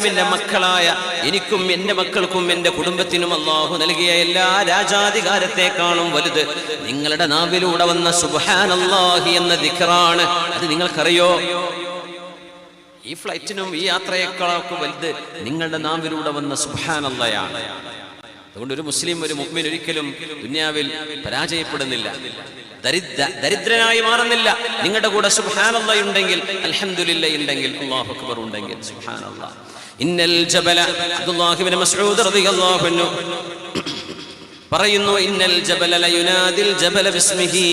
അലൈഹിസ്സലാമിന്റെ മക്കളായ എനിക്കും എന്റെ മക്കൾക്കും എന്റെ കുടുംബത്തിനും അല്ലാഹു നൽകിയ എല്ലാ രാജാധികാരത്തെക്കാളും വലുത് നിങ്ങളുടെ നാവിലൂടെ വന്ന സുബ്ഹാനല്ലാഹി എന്ന ദിക്റാണ്. അത് നിങ്ങൾക്കറിയോ? ഈ ഫ്ലൈറ്റിനും ഈ യാത്രയേക്കാളൊക്കെ വലുത് നിങ്ങളുടെ നാവിലൂടെ വന്ന സുബ്ഹാനല്ലാഹയാണ്. അതുകൊണ്ട് ഒരു മുസ്ലിം, ഒരു മുഅ്മിൻ ഒരിക്കലും ദുനിയാവിൽ പരാജയപ്പെടുന്നില്ല, ദരിദ്രനായി മാറുന്നില്ല. നിങ്ങളുടെ കൂടെ സുബ്ഹാനല്ലാഹ് ഉണ്ടെങ്കിൽ, അൽഹംദുലില്ലാഹ് ഉണ്ടെങ്കിൽ, അല്ലാഹു അക്ബർ ഉണ്ടെങ്കിൽ, സുബ്ഹാനല്ലാഹ്. ഇന്നൽ ജബല, അബ്ദുല്ലാഹി ഇബ്നു മസ്ഊദ് റളിയല്ലാഹു അൻഹു പറയുന്നു, ഇന്നൽ ജബല ലയുനാദിൽ ജബല ബിസ്മിഹി,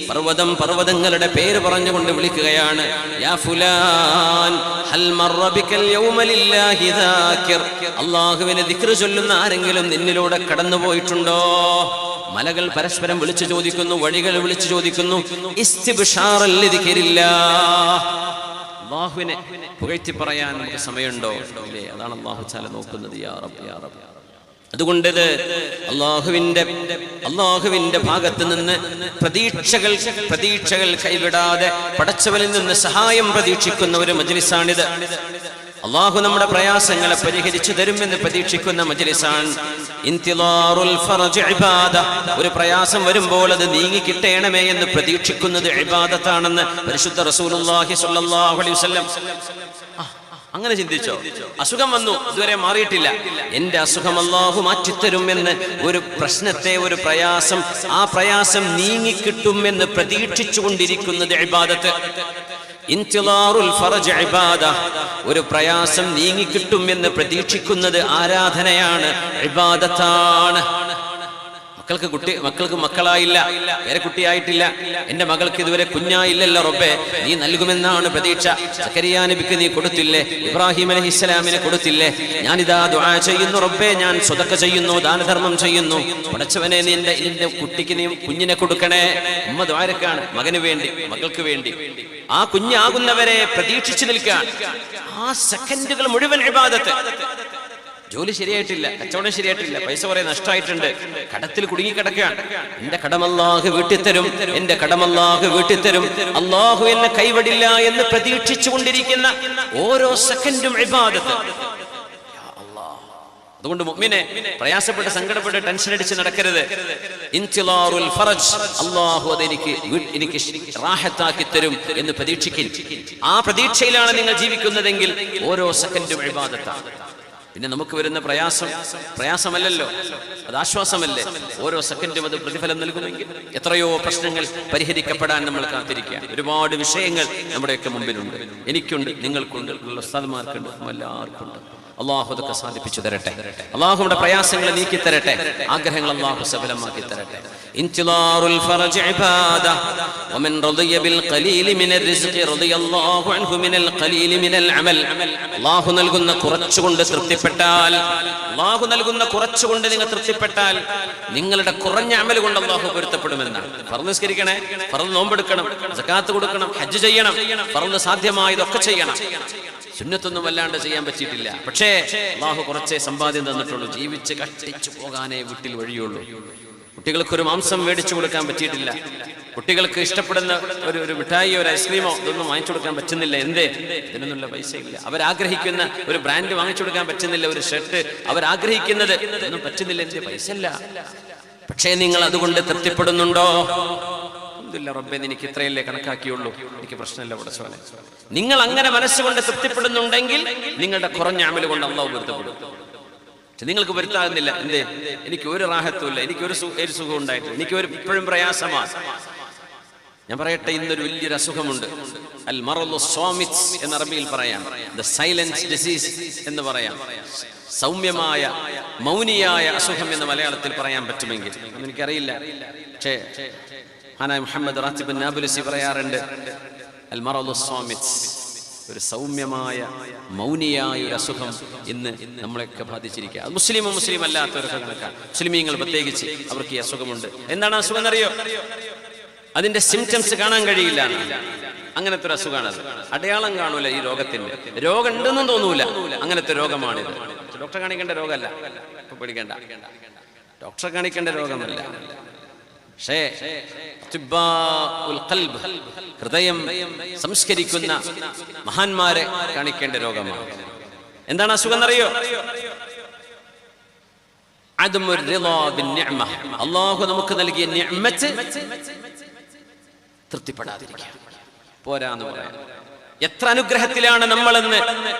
പർവ്വതം പർവ്വതങ്ങളുടെ പേര് പറഞ്ഞുകൊണ്ട് വിളിക്കുകയാണ്. യാ ഫുലാൻ ഹൽ മർറ ബികൽ യൗമ ലില്ലാഹി ദാകിർ, അല്ലാഹുവിനെ ദിക്ർ ചൊല്ലുന്ന ആരെങ്കിലും നിന്നിലൂടെ കടന്നുപോയിട്ടുണ്ടോ? മലകൾ പരസ്പരം വിളിച്ചു ചോദിക്കുന്നു, വഴികൾ വിളിച്ചു ചോദിക്കുന്നു. ഇസ്തിബ്ശാറൻ ലിദിക്രില്ലാഹ്, അല്ലാഹുവിനെ പുകഴ്ത്തി പറയാൻ നമുക്ക് സമയമുണ്ടോ? ഇല്ലേ? അതാണ് അല്ലാഹു തആല നോക്കുന്നത്. യാ റബ്ബ് യാ റബ്ബ്. അതുകൊണ്ട് അല്ലാഹുവിന്റെ ഭാഗത്ത് നിന്ന് പ്രതീക്ഷകൾ കൈവിടാതെ പടച്ചവനിൽ നിന്ന് സഹായം പ്രതീക്ഷിക്കുന്ന ഒരു മജ്ലിസാണിത്. അല്ലാഹു നമ്മുടെ പ്രയാസങ്ങളെ പരിഹരിച്ചു തരുമെന്ന് പ്രതീക്ഷിക്കുന്ന മജ്ലിസാണ്. ഇന്തിളാറുൽ ഫർജ് ഇബാദ, ഒരു പ്രയാസം വരുമ്പോൾ അത് നീങ്ങി കിട്ടണമേ എന്ന് പ്രതീക്ഷിക്കുന്നത് ഇബാദത്താണെന്ന് പരിശുദ്ധ റസൂലുള്ളാഹി സ്വല്ലല്ലാഹു അലൈഹി വസല്ലം. അങ്ങനെ ചിന്തിച്ചോ? അസുഖം വന്നു, ഇതുവരെ മാറിയിട്ടില്ല, എന്റെ അസുഖം അല്ലാഹു മാറ്റിത്തരുമെന്ന് ഒരു പ്രശ്നത്തെ, ഒരു പ്രയാസം, ആ പ്രയാസം നീങ്ങിക്കിട്ടുമെന്ന് പ്രതീക്ഷിച്ചുകൊണ്ടിരിക്കുന്നത് ഇബാദത്ത്. ഇന്തിളാറുൽ ഫർജ് ഇബാദ, ഒരു പ്രയാസം നീങ്ങിക്കിട്ടുമെന്ന് പ്രതീക്ഷിക്കുന്നത് ആരാധനയാണ്, ഇബാദത്താണ്. മക്കൾക്ക് മക്കളായില്ല, വേറെ കുട്ടിയായിട്ടില്ല, എന്റെ മകൾക്ക് ഇതുവരെ കുഞ്ഞായില്ലല്ലോ റബ്ബേ, നീ നൽകുമെന്നാണ് പ്രതീക്ഷ. സക്കരിയ നബിക്ക് നീ കൊടുത്തില്ലേ, ഇബ്രാഹിം അലൈഹിസ്സലാമിനെ കൊടുത്തില്ലേ, ഞാനിതാ ദുആ ചെയ്യുന്നു റബ്ബേ, ഞാൻ സ്വതക്ക ചെയ്യുന്നു, ദാനധർമ്മം ചെയ്യുന്നു. പടച്ചവനെ, നീ എന്റെ കുട്ടിക്ക് നീ കുഞ്ഞിനെ കൊടുക്കണേ. ഉമ്മ ദുആരക്കാണ്, മകന് വേണ്ടി, മകൾക്ക് വേണ്ടി. ആ കുഞ്ഞാകുന്നവരെ പ്രതീക്ഷിച്ചു നിൽക്കാൻ, ആ സെക്കൻഡുകൾ മുഴുവൻ ഇബാദത്ത്. ജോലി ശരിയായിട്ടില്ല, കച്ചവടം ശരിയായിട്ടില്ല, പൈസ കുറെ നഷ്ടമായിട്ടുണ്ട്, കടത്തിൽ കുടുങ്ങിക്കിടക്കുകയാണ്, എന്റെ കടമല്ലാഹു വീട്ടിത്തരും, എന്റെ കടമല്ലാഹു വീട്ടിത്തരും, അല്ലാഹു എന്നെ കൈവിടില്ല എന്ന് പ്രതീക്ഷിച്ചു കൊണ്ടിരിക്കുന്ന ഓരോ സെക്കൻഡും ഇബാദത്ത്. അതുകൊണ്ട് മുഅ്മിനെ പ്രയാസപ്പെട്ട്, സങ്കടപ്പെട്ട്, ടെൻഷൻ അടിച്ച് നടക്കരുത്. ഇന്തിളാറുൽ ഫർജ്, അല്ലാഹു എനിക്ക് റാഹത്താക്കി തരും എന്ന് പ്രതീക്ഷിക്കുക. ആ പ്രതീക്ഷയിലാണ് നിങ്ങൾ ജീവിക്കുന്നതെങ്കിൽ ഓരോ സെക്കൻഡും ഇബാദത്താണ്. പിന്നെ നമുക്ക് വരുന്ന പ്രയാസമല്ലല്ലോ, അത് ആശ്വാസമല്ലേ. ഓരോ സെക്കൻഡും അത് പ്രതിഫലം നൽകുമെങ്കിൽ എത്രയോ പ്രശ്നങ്ങൾ പരിഹരിക്കപ്പെടാൻ നമ്മൾ കാത്തിരിക്കുക. ഒരുപാട് വിഷയങ്ങൾ നമ്മുടെയൊക്കെ മുമ്പിലുണ്ട്, എനിക്കുണ്ട്, നിങ്ങൾക്കുണ്ട്, ഉസ്താദ്മാർക്കുണ്ട്, എല്ലാവർക്കും ഉണ്ട്. അല്ലാഹു അതൊക്കെ സാധിപ്പിച്ചു തരട്ടെ. അല്ലാഹു നമ്മുടെ പ്രയാസങ്ങളെ നീക്കി തരട്ടെ, ആഗ്രഹങ്ങൾ അല്ലാഹു സഫലമാക്കി തരട്ടെ. ഇന്തിളാറുൽ ഫർജ് ഇബാദ വമൻ റളിയ ബിൽ ഖലീലി മിനർ റിസ്ഖി റളിയല്ലാഹു അൻഹു മിനൽ ഖലീലി മിനൽ അമൽ. അല്ലാഹു നൽകുന്ന കുറച്ചുകൊണ്ട് തൃപ്തിപ്പെട്ടാൽ, അല്ലാഹു നൽകുന്ന കുറച്ചുകൊണ്ട് നിങ്ങൾ തൃപ്തിപ്പെട്ടാൽ, നിങ്ങളുടെ കുറഞ്ഞ അമൽ കൊണ്ട് അല്ലാഹു പൊരുത്തപ്പെടുമെന്നാണ്. ഫർള് നിസ്കരിക്കണേ, ഫർള് നോമ്പെടുക്കണം, സകാത്ത് കൊടുക്കണം, ഹജ്ജ് ചെയ്യണം, ഫർള് സാധ്യമായതൊക്കെ ചെയ്യണം. സുന്നത്തൊന്നും വല്ലാണ്ട് ചെയ്യാൻ പറ്റിയിട്ടില്ല, പക്ഷേ അല്ലാഹു കുറച്ചേ സമ്പാദ്യം തന്നിട്ടുള്ളൂ. ജീവിച്ച് കഷ്ടിച്ചു പോകാനേ വീട്ടിൽ വഴിയുള്ളൂ. കുട്ടികൾക്കൊരു മാംസം മേടിച്ചു കൊടുക്കാൻ പറ്റിയിട്ടില്ല, കുട്ടികൾക്ക് ഇഷ്ടപ്പെടുന്ന ഒരു മിഠായിയോ ഒരു ഐസ്ക്രീമോ ഇതൊന്നും വാങ്ങിച്ചു കൊടുക്കാൻ പറ്റുന്നില്ല. എന്തേ? ഇതിനൊന്നുള്ള പൈസ ഇല്ല. അവരാഗ്രഹിക്കുന്ന ഒരു ബ്രാൻഡ് വാങ്ങിച്ചു കൊടുക്കാൻ പറ്റുന്നില്ല, ഒരു ഷർട്ട് അവരാഗ്രഹിക്കുന്നത് ഇതൊന്നും പറ്റുന്നില്ല, എന്തേ? പൈസ ഇല്ല. പക്ഷേ നിങ്ങൾ അതുകൊണ്ട് തൃപ്തിപ്പെടുന്നുണ്ടോ? റബ്ബേ, എനിക്ക് ഇത്രയല്ലേ കണക്കാക്കിയുള്ളൂ, എനിക്ക് പ്രശ്നമില്ല പടച്ചവനെ. നിങ്ങൾ അങ്ങനെ മനസ്സുകൊണ്ട് തൃപ്തിപ്പെടുന്നുണ്ടെങ്കിൽ നിങ്ങളുടെ കുറഞ്ഞ അമല് കൊണ്ട് അല്ലാഹു പൊരുത്തപ്പെടും. നിങ്ങൾക്ക് വരുത്താകുന്നില്ല, എന്തേ? എനിക്ക് ഒരു റാഹത്തുമില്ല, എനിക്ക് ഒരു സുഖം ഉണ്ടായിട്ടില്ല, എനിക്ക് ഇപ്പോഴും പ്രയാസമാണ്. ഞാൻ പറയട്ടെ, ഇന്നൊരു വലിയൊരു അസുഖമുണ്ട്, അൽ മറദു സ്വാമിത് എന്ന അറബിയിൽ പറയാം, ദ സൈലന്റ് ഡിസീസ് എന്ന് പറയാം. സൗമ്യമായ, മൗനിയായ അസുഖം എന്ന് മലയാളത്തിൽ പറയാൻ പറ്റുമെങ്കിൽ എനിക്കറിയില്ല. പക്ഷേ മുഹമ്മദ് റാത്തിബ് നാബുലുസി പറയാറുണ്ട്, അൽ മറദു സ്വാമിത്, ഒരു സൗമ്യമായ, മൗനിയായ ഒരു അസുഖം ഇന്ന് നമ്മളെയൊക്കെ ബാധിച്ചിരിക്കുക. അത് മുസ്ലിം അല്ലാത്തവരൊക്കെ കണക്കാണ്. മുസ്ലിമീങ്ങൾ പ്രത്യേകിച്ച് അവർക്ക് ഈ അസുഖമുണ്ട്. എന്താണ് അസുഖം എന്നറിയോ? അതിന്റെ സിംറ്റംസ് കാണാൻ കഴിയില്ല, അങ്ങനത്തെ ഒരു അസുഖമാണത്. അടയാളം കാണൂല ഈ രോഗത്തിന്റെ. രോഗം ഉണ്ടെന്നും തോന്നൂല, അങ്ങനത്തെ രോഗമാണിത്. ഡോക്ടറെ കാണിക്കേണ്ട രോഗമല്ല, ഇപ്പൊ പേടിക്കേണ്ട, ഡോക്ടറെ കാണിക്കേണ്ട രോഗമല്ല. പക്ഷേ ഹൃദയം സംസ്കരിക്കുന്ന മഹാന്മാരെ കാണിക്കേണ്ട രോഗമാണ്. എന്താണ് അസുഖം എന്നറിയോ? അല്ലാഹു നമുക്ക് നൽകിയ നിഅ്മത്ത് തൃപ്തിപ്പെടാതിരിക്കുക, പോരാന്ന് പറയാം. എത്ര അനുഗ്രഹത്തിലാണ് നമ്മളെന്ന്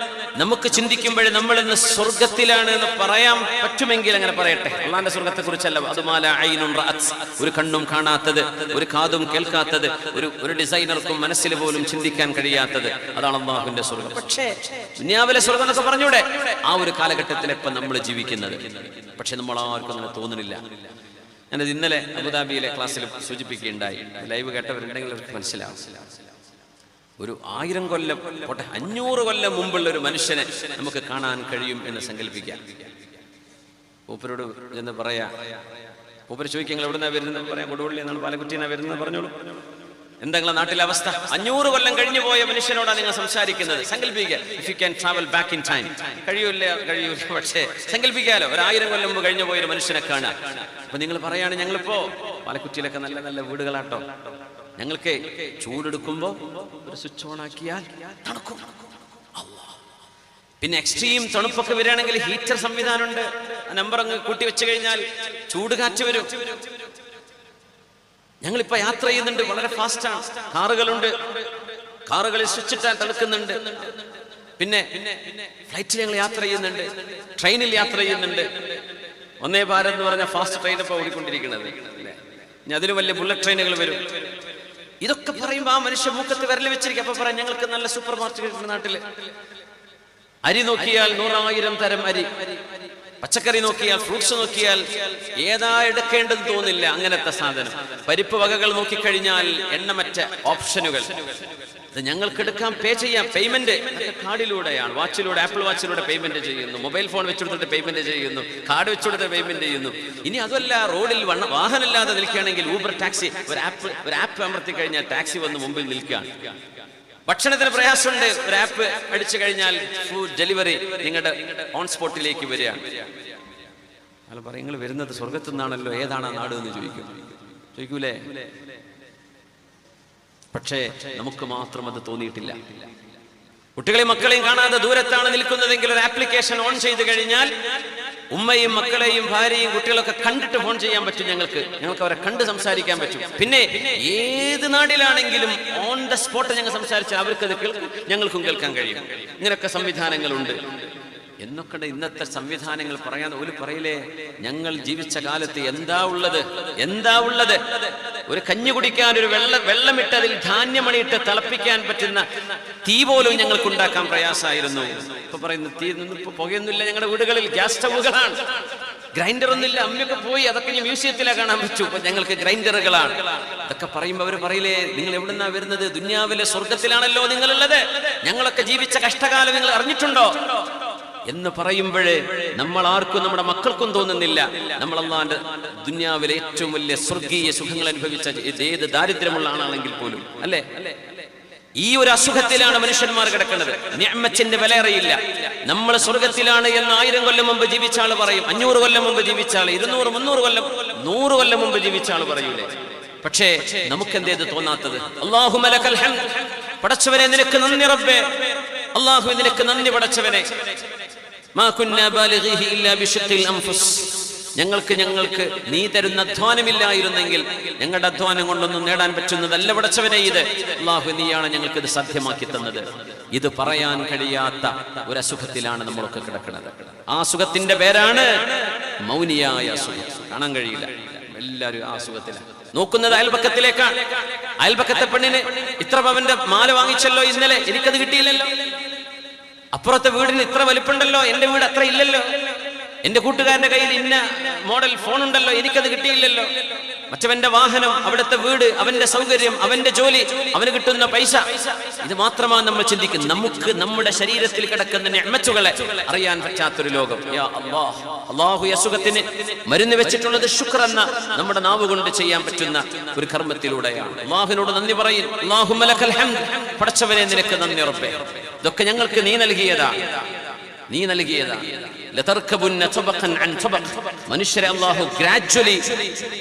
നമുക്ക് ചിന്തിക്കുമ്പോഴേ നമ്മളിന്ന് സ്വർഗത്തിലാണ് എന്ന് പറയാൻ പറ്റുമെങ്കിൽ അങ്ങനെ പറയട്ടെ. അള്ളാന്റെ സ്വർഗത്തെ കുറിച്ചല്ല. അതുമാല ഐനുൻ റഅത്, ഒരു കണ്ണും കാണാത്തത്, ഒരു കാതും കേൾക്കാത്തത്, ഒരു ഡിസൈനർക്കും മനസ്സിൽ പോലും ചിന്തിക്കാൻ കഴിയാത്തത്, അതാണ് അള്ളാഹുവിന്റെ സ്വർഗം. പക്ഷേ ദുനിയാവിലെ സ്വർഗം എന്നൊക്കെ പറഞ്ഞൂടെ? ആ ഒരു കാലഘട്ടത്തിൽ ഇപ്പൊ നമ്മൾ ജീവിക്കുന്നത്. പക്ഷെ നമ്മൾ ആർക്കും അങ്ങനെ തോന്നുന്നില്ല. ഞാനത് ഇന്നലെ അബുദാബിയിലെ ക്ലാസ്സിൽ സൂചിപ്പിക്കുകയുണ്ടായി. ലൈവ് കേട്ടവരുണ്ടെങ്കിൽ അവർക്ക് മനസ്സിലാവും. ഒരു 1000 കൊല്ലം പോട്ടെ, 500 കൊല്ലം മുമ്പുള്ള ഒരു മനുഷ്യനെ നമുക്ക് കാണാൻ കഴിയും എന്ന് സങ്കല്പിക്കാം. മൂപ്പരോട് എന്ന് പറയാ, മൂപ്പര് ചോദിക്കുക എവിടുന്നാ വരുന്നത് പറയാം, കൊടുവള്ളി എന്നാണ്, പാലക്കുറ്റിന്നാ വരുന്നത് പറഞ്ഞോളൂ. എന്താ നിങ്ങളെ നാട്ടിലെ അവസ്ഥ? 500 കൊല്ലം കഴിഞ്ഞു പോയ മനുഷ്യനോടാണ് നിങ്ങൾ സംസാരിക്കുന്നത്. സങ്കല്പിക്കുക, if you can travel back in time. കഴിയൂല. പക്ഷേ സങ്കല്പിക്കാലോ, ഒരു 1000 കൊല്ലം മുമ്പ് കഴിഞ്ഞു പോയൊരു മനുഷ്യനെ കാണാം. അപ്പൊ നിങ്ങൾ പറയാണ്, ഞങ്ങളിപ്പോ പാലക്കുറ്റിയിലൊക്കെ നല്ല നല്ല വീടുകളാട്ടോ, ഞങ്ങൾക്ക് ചൂടെടുക്കുമ്പോ ഒരു സ്വിച്ച് ഓൺ ആക്കിയാൽ തണുക്കും. പിന്നെ എക്സ്ട്രീം തണുപ്പൊക്കെ വരികയാണെങ്കിൽ ഹീറ്റർ സംവിധാനമുണ്ട്. നമ്പർ അങ്ങ് കൂട്ടി വെച്ച് കഴിഞ്ഞാൽ ചൂട് കാറ്റ് വരും. ഞങ്ങളിപ്പോ യാത്ര ചെയ്യുന്നുണ്ട്, വളരെ ഫാസ്റ്റാണ്. കാറുകളുണ്ട്, കാറുകളിൽ സ്വിച്ച് ഇട്ടാൽ തണുക്കുന്നുണ്ട്. പിന്നെ ഫ്ലൈറ്റിൽ ഞങ്ങൾ യാത്ര ചെയ്യുന്നുണ്ട്, ട്രെയിനിൽ യാത്ര ചെയ്യുന്നുണ്ട്. വന്ദേ ഭാരത് എന്ന് പറഞ്ഞ ഫാസ്റ്റ് ട്രെയിൻ ഇപ്പൊ ഓടിക്കൊണ്ടിരിക്കുന്നത്. ഇനി അതിലും വലിയ ബുള്ളറ്റ് ട്രെയിനുകൾ വരും. ഇതൊക്കെ പറയുമ്പോ ആ മനുഷ്യ മൂക്കത്ത് വിരൽ വെച്ചിരിക്കും. അപ്പൊ പറയാം, ഞങ്ങൾക്ക് നല്ല സൂപ്പർ മാർക്കറ്റ് നാട്ടില്. അരി നോക്കിയാൽ 100,000 തരം അരി, പച്ചക്കറി നോക്കിയാൽ, ഫ്രൂട്ട്സ് നോക്കിയാൽ ഏതാ എടുക്കേണ്ടെന്ന് തോന്നില്ല, അങ്ങനത്തെ സാധനം. പരിപ്പ് വകകൾ നോക്കിക്കഴിഞ്ഞാൽ എണ്ണമറ്റ ഓപ്ഷനുകൾ. ഇത് ഞങ്ങൾക്ക് എടുക്കാം, പേ ചെയ്യാം. പേയ്മെന്റ് കാർഡിലൂടെയാണ്, വാച്ചിലൂടെ, ആപ്പിൾ വാച്ചിലൂടെ പേയ്മെന്റ് ചെയ്യുന്നു, മൊബൈൽ ഫോൺ വെച്ചുകൊടുത്തിട്ട് പേയ്മെന്റ് ചെയ്യുന്നു, കാർഡ് വെച്ചുകൊടുത്ത് പേയ്മെന്റ് ചെയ്യുന്നു. ഇനി അതല്ല, റോഡിൽ വാഹനമില്ലാതെ നിൽക്കുകയാണെങ്കിൽ ഊബർ ടാക്സി, ഒരു ആപ്പ് അമർത്തി കഴിഞ്ഞാൽ ടാക്സി വന്ന് മുമ്പിൽ നിൽക്കുകയാണ്. ഭക്ഷണത്തിന് പ്രയാസമുണ്ട്, ഒരു ആപ്പ് അടിച്ചു കഴിഞ്ഞാൽ ഫുഡ് ഡെലിവറി നിങ്ങളുടെ ഓൺ സ്പോട്ടിലേക്ക് വരികയാണ്. അയാൾ പറയും, നിങ്ങൾ വരുന്നത് സ്വർഗത്തു നിന്നാണല്ലോ, ഏതാണ് ആ നാട് എന്ന് ചോദിക്കൂലേ? പക്ഷേ നമുക്ക് മാത്രം അത് തോന്നിയിട്ടില്ല. കുട്ടികളെയും മക്കളെയും കാണാതെ ദൂരത്താണ് നിൽക്കുന്നതെങ്കിൽ ഒരു ആപ്ലിക്കേഷൻ ഓൺ ചെയ്ത് കഴിഞ്ഞാൽ ഉമ്മയും മക്കളെയും ഭാര്യയും കുട്ടികളൊക്കെ കണ്ടിട്ട് ഫോൺ ചെയ്യാൻ പറ്റും. ഞങ്ങൾക്ക് അവരെ കണ്ട് സംസാരിക്കാൻ പറ്റും. പിന്നെ ഏത് നാട്ടിലാണെങ്കിലും ഓൺ ദ സ്പോട്ട് ഞങ്ങൾ സംസാരിച്ചാൽ അവർക്കത് കേൾക്കും, ഞങ്ങൾക്കും കേൾക്കാൻ കഴിയും. ഇങ്ങനെയൊക്കെ സംവിധാനങ്ങളുണ്ട്. എന്നൊക്കെ ഇന്നത്തെ സംവിധാനങ്ങൾ പറയാതെ ഒരു പറയില്ലേ, ഞങ്ങൾ ജീവിച്ച കാലത്ത് എന്താ ഉള്ളത്? ഒരു കഞ്ഞി കുടിക്കാൻ ഒരു വെള്ളമിട്ട് അതിൽ ധാന്യമണിയിട്ട് തിളപ്പിക്കാൻ പറ്റുന്ന തീ പോലും ഞങ്ങൾക്ക് ഉണ്ടാക്കാൻ പ്രയാസമായിരുന്നു. ഇപ്പൊ പറയുന്നു തീ ഇപ്പൊ പുകയൊന്നുമില്ല, ഞങ്ങളുടെ വീടുകളിൽ ഗ്യാസ് സ്റ്റൗകളാണ്. ഗ്രൈൻഡർ ഒന്നുമില്ല, അമ്മയൊക്കെ പോയി, അതൊക്കെ മ്യൂസിയത്തിലാണ് കാണാൻ പറ്റൂ. ഇപ്പൊ ഞങ്ങൾക്ക് ഗ്രൈൻഡറുകളാണ്. ഇതൊക്കെ പറയുമ്പോ അവർ പറയില്ലേ, നിങ്ങൾ എവിടുന്നാ വരുന്നത്? ദുനിയാവിലെ സ്വർഗത്തിലാണല്ലോ നിങ്ങളുള്ളത്. ഞങ്ങളൊക്കെ ജീവിച്ച കഷ്ടകാലം നിങ്ങൾ അറിഞ്ഞിട്ടുണ്ടോ എന്ന് പറയുമ്പോഴേ നമ്മൾ ആർക്കും, നമ്മുടെ മക്കൾക്കും തോന്നുന്നില്ല നമ്മൾ അല്ലാഹുവിന്റെ ദുനിയാവിലെ ഏറ്റവും വലിയ സ്വർഗീയ സുഖങ്ങൾ അനുഭവിച്ച ഏത് ദാരിദ്ര്യമുള്ള ആളാണെങ്കിൽ പോലും, അല്ലേ? ഈ ഒരു അസുഖത്തിലാണ് മനുഷ്യന്മാർ കിടക്കുന്നത്. നിഅ്മത്തിന്റെ വില അറിയില്ല. നമ്മൾ സ്വർഗത്തിലാണ് എന്ന് 1000 കൊല്ലം മുമ്പ് ജീവിച്ച ആള് പറയും, 500 കൊല്ലം മുമ്പ് ജീവിച്ച ആള്, 200, 300 കൊല്ലം, 100 കൊല്ലം മുമ്പ് ജീവിച്ച ആള് പറയൂലേ? പക്ഷേ നമുക്ക് എന്തേത് തോന്നാത്തത്? അല്ലാഹുമ്മ ലക്കൽ ഹംദ്, പടച്ചവനെ നിനക്ക് നന്ദി റബ്ബേ, അല്ലാഹു നിനക്ക് നന്ദി പടച്ചവനെ. മാ കുന്നാ ബാലിഗീഹി ഇല്ലാ ബിശഖിൽ അൻഫുസ്, ഞങ്ങൾക്ക് നീ തരുന്ന അധ്വാനമില്ലായിരുന്നെങ്കിൽ ഞങ്ങളുടെ അധ്വാനം കൊണ്ടൊന്നും നേടാൻ പറ്റുന്നതല്ല പടച്ചവനെ ഇത്. അല്ലാഹു നീയാണ് ഞങ്ങൾക്ക് ഇത് സാധ്യമാക്കി തന്നത്. ഇത് പറയാൻ കഴിയാത്ത ഒരു അസുഖത്തിലാണ് നമ്മളൊക്കെ കിടക്കുന്നത്. ആ അസുഖത്തിന്റെ പേരാണ് മൗനിയായ അസുഖം. കാണാൻ കഴിയില്ല, എല്ലാവരും ആ അസുഖത്തിലാണ് നോക്കുന്നത്. അയൽപക്കത്തിലേക്കാണ്. അയൽപക്കത്തെ പെണ്ണിന് ഇത്ര പവന്റെ മാല വാങ്ങിച്ചല്ലോ ഇന്നലെ, എനിക്കത് കിട്ടിയില്ലല്ലോ. അപ്പുറത്തെ വീടിന് ഇത്ര വലിപ്പുണ്ടല്ലോ, എന്റെ വീട് അത്ര ഇല്ലല്ലോ. എന്റെ കൂട്ടുകാരന്റെ കയ്യിൽ ഇന്ന മോഡൽ ഫോൺ ഉണ്ടല്ലോ, എനിക്കത് കിട്ടിയില്ലല്ലോ. മറ്റവന്റെ വാഹനം, അവിടുത്തെ വീട്, അവന്റെ സൗകര്യം, അവന്റെ ജോലി, അവന് കിട്ടുന്ന പൈസ, ഇത് മാത്രമാണ് നമ്മൾ ചിന്തിക്കുന്നത്. നമുക്ക് നമ്മുടെ ശരീരത്തിൽ കിടക്കുന്ന നിഅ്മത്തുകളെ അറിയാൻ പറ്റാത്തൊരു ലോകം. യാ അല്ലാഹ്, അല്ലാഹു ഈ അസുഖത്തിന് മരുന്ന് വെച്ചിട്ടുള്ളത് ശുക്ർ എന്ന നമ്മുടെ നാവ് കൊണ്ട് ചെയ്യാൻ പറ്റുന്ന ഒരു കർമ്മത്തിലൂടെയാണ്. അല്ലാഹുവിനോട് നന്ദി പറയും. അല്ലാഹുമ്മ ലക്കൽ ഹംദ്, പടച്ചവനെ നിനക്ക് നന്ദി റബ്ബേ. ഇതൊക്കെ ഞങ്ങൾക്ക് നീ നൽകിയതാണ്. ലതർകബുന്ന തബഖൻ അൻ തബഖ്. മനുഷ്യരെ അല്ലാഹു ഗ്രാജുവലി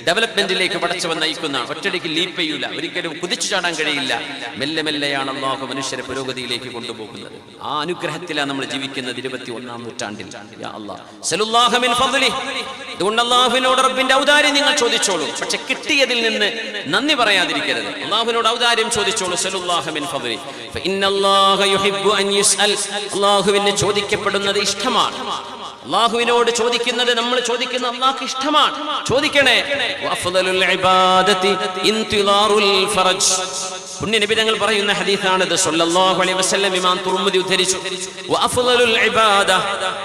ഡെവലപ്മെന്റിലേക്ക് പടച്ചവൻ നയിക്കുന്നതാണ്. ഒറ്റയടിക്ക് ലീപ്പ് ചെയ്യൂല, ഒരിക്കലും കുതിച്ചു ചാടാൻ കഴിയില്ല. മെല്ലെ മെല്ലെയാണ് അല്ലാഹു മനുഷ്യരെ പുരോഗതിയിലേക്ക് കൊണ്ടുപോകുന്നത്. ആ അനുഗ്രഹത്തിലാണ് നമ്മൾ ജീവിക്കുന്നത് 21-ാം നൂറ്റാണ്ടിൽ. യാ അല്ലാഹ് സല്ലല്ലാഹു മിൻ ഫദ്ലിഹി. അതുകൊണ്ട് അല്ലാഹുവിനോട് റബ്ബിന്റെ ഔദാര്യം നിങ്ങൾ ചോദിച്ചോളൂ. പക്ഷെ കിട്ടിയതിൽ നിന്ന് നന്ദി പറയാതിരിക്കരുത്. അല്ലാഹുവിനോട് ഔദാര്യം ചോദിച്ചോളൂ. സല്ലല്ലാഹു മിൻ ഫദ്ലിഹി. ഫഇന്നല്ലാഹ യുഹിബ്ബു അൻ യുസ്അൽ. അല്ലാഹുവിനെ ചോദിക്കപ്പെടുന്നത് ഇഷ്ടമാണ്. അല്ലാഹുവിനോട് ചോദിക്കുന്നത്, നമ്മൾ ചോദിക്കുന്ന അല്ലാഹുവിന് ഇഷ്ടമാണ്. ചോദിക്കണേ. വഅഫ്ദലുൽ ഇബാദത്തി ഇന്തിളാറുൽ ഫറജ്. പുണ്യ നബി തങ്ങൾ പറയുന്ന ഹദീസാണിത്. സല്ലല്ലാഹു അലൈഹി വസല്ലം ഇമാം തുർമുദി ഉദ്ധരിച്ചു. വഅഫ്ദലുൽ ഇബാദ,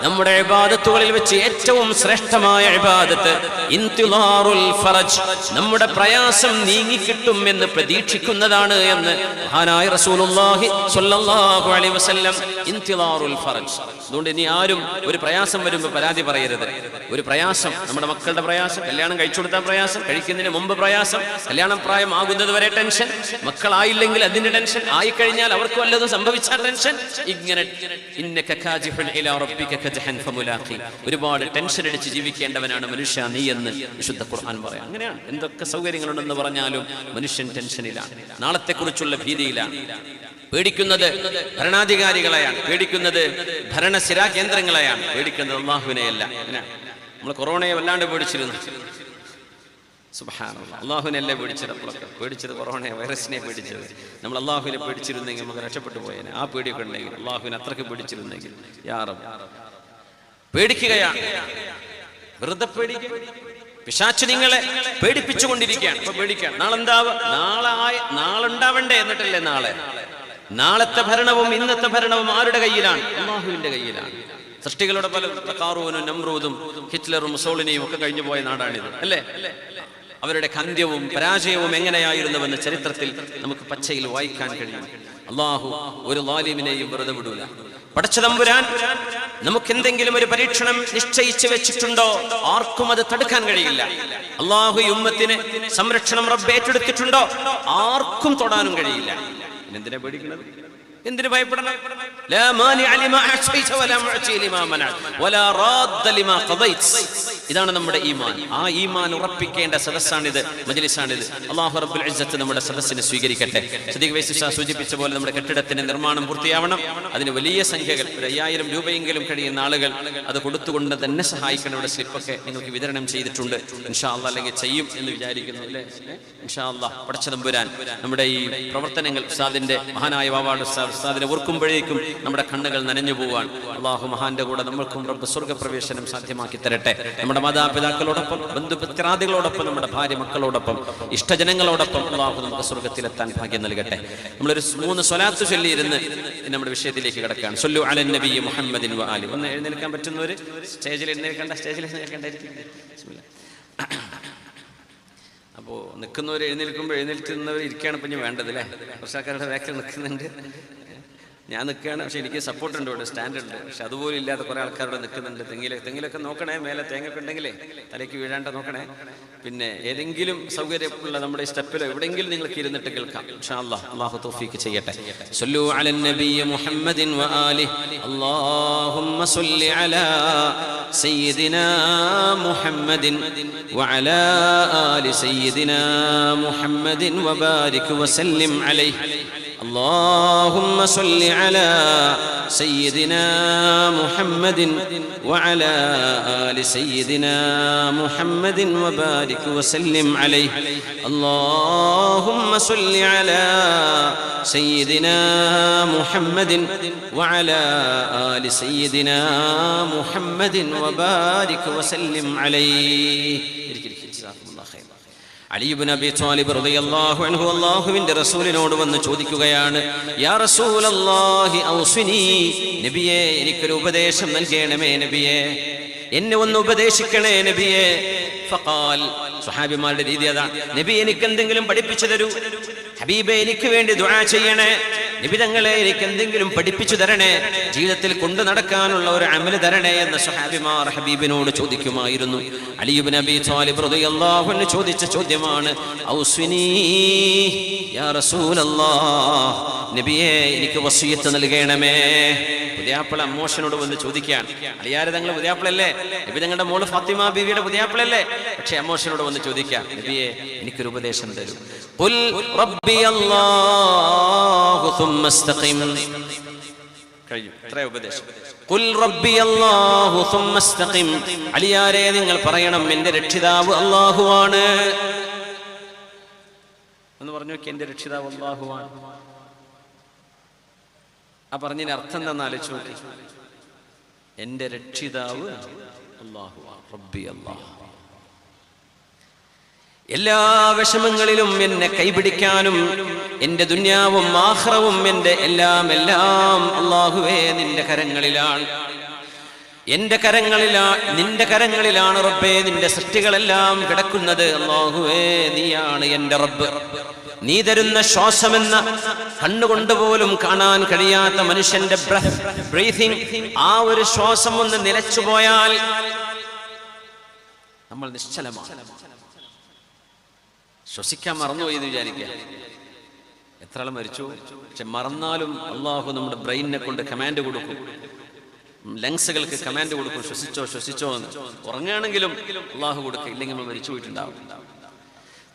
നമ്മുടെ ഇബാദത്തുകളിൽ വെച്ച് ഏറ്റവും ശ്രേഷ്ഠമായ ഇബാദത്ത് ഇന്തിളാറുൽ ഫറജ്, നമ്മുടെ പ്രയാസം നീങ്ങിക്കിട്ടും എന്ന് പ്രതീക്ഷിക്കുന്നതാണ് എന്ന് മഹാനായ റസൂലുള്ളാഹി സ്വല്ലല്ലാഹു അലൈഹി വസല്ലം. ഇന്തിളാറുൽ ഫറജ്. അതുകൊണ്ട് ഇനി ആരും ഒരു പ്രയാസം വരുമ്പോൾ പരാതി പറയരുത്. ഒരു പ്രയാസം, നമ്മുടെ മക്കളുടെ പ്രയാസം, കല്യാണം കഴിച്ചു കൊടുത്താൽ പ്രയാസം, കഴിക്കുന്നതിന് മുമ്പ് പ്രയാസം, കല്യാണം പ്രായം ആകുന്നത് വരെ ടെൻഷൻ, മക്കളായില്ലെങ്കിൽ അതിന്റെ ടെൻഷൻ, ആയിക്കഴിഞ്ഞാൽ അവർക്ക് വല്ലതും സംഭവിച്ചാൽ ടെൻഷൻ. ഇങ്ങനെ ഒരുപാട് ടെൻഷൻ അടിച്ച് ജീവിക്കേണ്ടവനാണ് മനുഷ്യ നീ എന്ന് വിശുദ്ധ ഖുർആൻ പറയാം. അങ്ങനെയാണ്. എന്തൊക്കെ സൗകര്യങ്ങളുണ്ടെന്ന് പറഞ്ഞാലും മനുഷ്യൻ ടെൻഷനിലാണ്, നാളത്തെക്കുറിച്ചുള്ള ഭീതിയിലാണ്. പേടിക്കുന്നത് ഭരണാധികാരികളെയാണ്, പേടിക്കുന്നത് ഭരണസിരാ കേന്ദ്രങ്ങളെയാണ്, പേടിക്കുന്നത് അല്ലാഹുവിനെയല്ല. നമ്മൾ കൊറോണയെ വല്ലാണ്ട് പേടിച്ചിരുന്നു. സുബ്ഹാനല്ലാഹ്, അല്ലാഹുവിനെയല്ലേ പേടിച്ചത്. അപ്പോഴൊക്കെ പേടിച്ചത് കൊറോണയെ, വൈറസിനെ പേടിച്ചത്. നമ്മൾ അല്ലാഹുവിനെ പേടിച്ചിരുന്നെങ്കിൽ നമുക്ക് രക്ഷപ്പെട്ടു പോയേനെ. ആ പേടിയൊക്കെ ഉണ്ടെങ്കിൽ, അല്ലാഹുവിനെ അത്രയ്ക്ക് പേടിച്ചിരുന്നെങ്കിൽ. യാ റബ്ബ്, പേടിക്കുകയാണ്, വെറുതെ പേടിക്കുക. പിശാച് നിങ്ങളെ പേടിപ്പിച്ചുകൊണ്ടിരിക്കുകയാണ്. ഇപ്പൊ പേടിക്കുകയാണ്. നാളെ ഉണ്ടാവണ്ടേ? എന്നിട്ടല്ലേ നാളത്തെ ഭരണവും ഇന്നത്തെ ഭരണവും ആരുടെ കയ്യിലാണ്? അല്ലാഹുവിന്റെ കയ്യിലാണ്. സൃഷ്ടികളുടെ പല ഖാറൂനും നമ്രൂദും ഹിറ്റ്ലറും മുസോളിനിയും ഒക്കെ കഴിഞ്ഞു പോയ നാടാണിത്, അല്ലേ? അവരുടെ അന്ത്യവും പരാജയവും എങ്ങനെയായിരുന്നുവെന്ന് ചരിത്രത്തിൽ നമുക്ക് പച്ചയിൽ വായിക്കാൻ കഴിയും. അല്ലാഹു ഒരു ളാലിമിനെയും വെറുതെ വിടൂല. പടച്ച തമ്പുരാൻ നമുക്ക് എന്തെങ്കിലും ഒരു പരീക്ഷണം നിശ്ചയിച്ചു വെച്ചിട്ടുണ്ടോ, ആർക്കും അത് തടുക്കാൻ കഴിയില്ല. അല്ലാഹു ഈ ഉമ്മത്തിന് സംരക്ഷണം റബ്ബ് ഏറ്റെടുത്തിട്ടുണ്ടോ, ആർക്കും തൊടാനും കഴിയില്ല. എന്തിനാ പേടിക്കുന്നത്? എന്തിനു ഭയപ്പെടണം? ലാ മാനിഅ ലിമാ അഅ്തൈത വലാ മുഅ്തി ലിമാ മനഅത വലാ റാദ്ദ ലിമാ ഖദൈത. ഇതാണ് നമ്മുടെ ഈമാൻ. ആ ഈമാൻ ഉറപ്പിക്കേണ്ട സദസ്സാണിത്, മജ്ലിസാണിത്. അല്ലാഹു റബ്ബുൽ ഇസ്സത്ത് നമ്മുടെ സദസ്സിനെ സ്വീകരിക്കട്ടെ. സദീഖ് വൈസി സൂചിപ്പിച്ച പോലെ നമ്മുടെ കെട്ടിടത്തിന്റെ നിർമ്മാണം പൂർത്തിയാവണം. അതിന് വലിയ സംഖ്യകൾ, 5000 രൂപയെങ്കിലും കഴിയുന്ന ആളുകൾ അത് കൊടുത്തുകൊണ്ട് തന്നെ സഹായിക്കണം. ഇവിടെ സ്ലിപ്പൊക്കെ നിങ്ങൾക്ക് വിതരണം ചെയ്തിട്ടുണ്ട്. ഇൻഷാ അല്ലാഹ്, അല്ലെങ്കിൽ ചെയ്യും എന്ന് വിചാരിക്കുന്നു, അല്ലേ? ഇൻഷാ അല്ലാഹ് പടച്ച തമ്പുരാൻ നമ്മുടെ ഈ പ്രവർത്തനങ്ങൾ, ഉസ്താദിന്റെ മഹാനായ വാവാട് ഉസ്താദിനെ ഓർക്കുമ്പോഴേക്കും നമ്മുടെ കണ്ണുകൾ നനഞ്ഞു പോവാൻ. അല്ലാഹു മഹാന്റെ കൂടെ നമ്മൾക്കും റബ്ബ് സ്വർഗ്ഗപ്രവേശനം സാധ്യമാക്കി തരട്ടെ. നമ്മുടെ മാതാപിതാക്കളോടൊപ്പം, ബന്ധുമിത്രാദികളോടൊപ്പം, നമ്മുടെ ഭാര്യ മക്കളോടൊപ്പം, ഇഷ്ടജനങ്ങളോടൊപ്പം അല്ലാഹു നമുക്ക് സ്വർഗ്ഗത്തിലെത്താൻ ഭാഗ്യം നൽകട്ടെ. നമ്മളൊരു 3 സ്വലാത്ത് ചൊല്ലിയിരുന്ന് നമ്മുടെ വിഷയത്തിലേക്ക് കിടക്കുകയാണ്. സ്വല്ലു അലൻ നബി മുഹമ്മദിൻ വ ആലി. ഒന്ന് എഴുന്നേൽക്കാൻ പറ്റുന്നവർ സ്റ്റേജിൽ എഴുന്നേൽക്കേണ്ടതായിരിക്കും. അപ്പോൾ നിൽക്കുന്നവർ എഴുന്നേൽക്കുമ്പോൾ എഴുന്നേൽക്കുന്നവർ ഇരിക്കുകയാണ് ഇപ്പം വേണ്ടത്, അല്ലേ? കുറച്ച് ആൾക്കാരുടെ ബാക്കിൽ നിൽക്കുന്നുണ്ട്. ഞാൻ നിൽക്കുകയാണ്, പക്ഷെ എനിക്ക് സപ്പോർട്ട് ഉണ്ട്, ഇവിടെ സ്റ്റാൻഡ് ഉണ്ട്. പക്ഷെ അതുപോലും ഇല്ലാതെ കുറേ ആൾക്കാരുടെ നിൽക്കുന്നുണ്ട്. തെങ്ങിലൊക്കെ നോക്കണേ, മേലെ തേങ്ങൊക്കെ ഉണ്ടെങ്കിലേ തലയ്ക്ക് വീഴാണ്ട് നോക്കണേ. പിന്നെ ഏതെങ്കിലും സൗകര്യമുള്ള നമ്മുടെ ഈ സ്റ്റെപ്പിലോ എവിടെയെങ്കിലും നിങ്ങൾക്ക് ഇരുന്നിട്ട് കേൾക്കാം. ഇൻഷാ അല്ലാഹ്, അല്ലാഹു തൗഫീഖ് ചെയ്യട്ടെ. സ്വല്ലു അലൻ നബി മുഹമ്മദിൻ വ ആലിഹി. അല്ലാഹുമ്മ സ്വല്ലി അലാ സയ്യിദിനാ മുഹമ്മദിൻ വ അലാ ആലി സയ്യിദിനാ മുഹമ്മദിൻ വ ബാരിക് വസല്ലിം അലൈഹി. اللهم صل على سيدنا محمد وعلى آل سيدنا محمد وبارك وسلم عليه. اللهم صل على سيدنا محمد وعلى آل سيدنا محمد وبارك وسلم عليه. അലി ഇബ്നു അബീ ത്വാലിബ് റളിയല്ലാഹു അൻഹു അല്ലാഹുവിന്റെ റസൂലിനോട് വന്ന് ചോദിക്കുകയാണ്, യാ റസൂലല്ലാഹി ഔസിനി, നബിയേ എനിക്കൊരു ഉപദേശം നൽകണമേ നബിയേ, എന്നെ ഒന്ന് ഉപദേശിക്കണേ നബിയേ. ഫഖാൽ, സ്വഹാബിമാരുടെ രീതി അതാണ്, നബി എനിക്ക് എന്തെങ്കിലും പഠിപ്പിച്ചു തരൂ, ഹബീബേ എനിക്ക് വേണ്ടി ദുആ ചെയ്യണേ, നബി തങ്ങളെ എനിക്ക് എന്തെങ്കിലും പഠിപ്പിച്ചു തരണേ, ജീവിതത്തിൽ കൊണ്ടു നടക്കാനുള്ള ഒരു അമല് തരണേ എന്ന് സ്വഹാബിമാർ ഹബീബിനോട് ചോദിക്കുമായിരുന്നു. അലി ഇബ്നു അബീ ത്വാലിബ് റളിയല്ലാഹു അൻഹു ചോദിച്ച ചോദ്യമാണ്, ഔസ്വിനി യാ റസൂലല്ലാഹ്, നബിയേ എനിക്ക് വസിയത്ത് നൽകണമേ. പുതിയാപ്പിള അമ്മോഷനോട് വന്ന് ചോദിക്കുകയാണ്, അലിയാരെ തങ്ങൾ പുതിയാപ്പിളല്ലേ, നബി തങ്ങളുടെ മോള് ഫാത്തിമ ബീവിയുടെ പുതിയാപ്പിളല്ലേ, പക്ഷെ അമ്മോഷനോട് വന്ന് ചോദിക്കാം, നബിയെ എനിക്കൊരു ഉപദേശം തരൂ. ഖുൽ റബ്ബിയല്ലാഹു സുമ്മ ഇസ്തഖിം. കഴിഞ്ഞു, ഇത്ര ഉപദേശം. ഖുൽ റബ്ബിയല്ലാഹു സുമ്മ ഇസ്തഖിം. അലിയാരെ നിങ്ങൾ പറയണം എന്റെ രക്ഷിതാവ് അല്ലാഹുവാണ് എന്ന് പറഞ്ഞു നോക്കി. എന്റെ രക്ഷിതാവ് അല്ലാഹുവാണ്. ആ പറഞ്ഞതിന് അർത്ഥം എന്താണെന്ന് ആലോചിച്ച് നോക്കി. എന്റെ രക്ഷിതാവ് അല്ലാഹുവാണ്, റബ്ബി അല്ലാഹ്. എല്ലാ വിഷമങ്ങളിലും എന്നെ കൈപിടിക്കാനും എന്റെ ദുനിയാവും ആഖിറവും എന്റെ എല്ലാം അല്ലാഹുവേ നിന്റെ കരങ്ങളിലാണ്. എന്റെ നിന്റെ കരങ്ങളിലാണ് റബ്ബേ നിന്റെ സൃഷ്ടികളെല്ലാം കിടക്കുന്നത്. അല്ലാഹുവേ നീയാണ് എന്റെ റബ്ബ്. നീ തരുന്ന ശ്വാസമെന്ന കണ്ണുകൊണ്ടുപോലും കാണാൻ കഴിയാത്ത മനുഷ്യന്റെ ബ്രീതിങ്, ആ ഒരു ശ്വാസം ഒന്ന് നിലച്ചുപോയാൽ നമ്മൾ നിശ്ചലമാണ്. ശ്വസിക്കാൻ മറന്നുപോയി എന്ന് വിചാരിക്കുക. എത്ര ആൾ മരിച്ചു, പക്ഷെ മറന്നാലും അള്ളാഹു നമ്മുടെ ബ്രെയിനിനെ കൊണ്ട് കമാൻഡ് കൊടുക്കും, ലങ്സുകൾക്ക് കമാൻഡ് കൊടുക്കും, ശ്വസിച്ചോ ശ്വസിച്ചോ എന്ന്. ഉറങ്ങുകയാണെങ്കിലും അള്ളാഹു കൊടുക്കുക, ഇല്ലെങ്കിൽ നമ്മൾ മരിച്ചു പോയിട്ടുണ്ടാവും.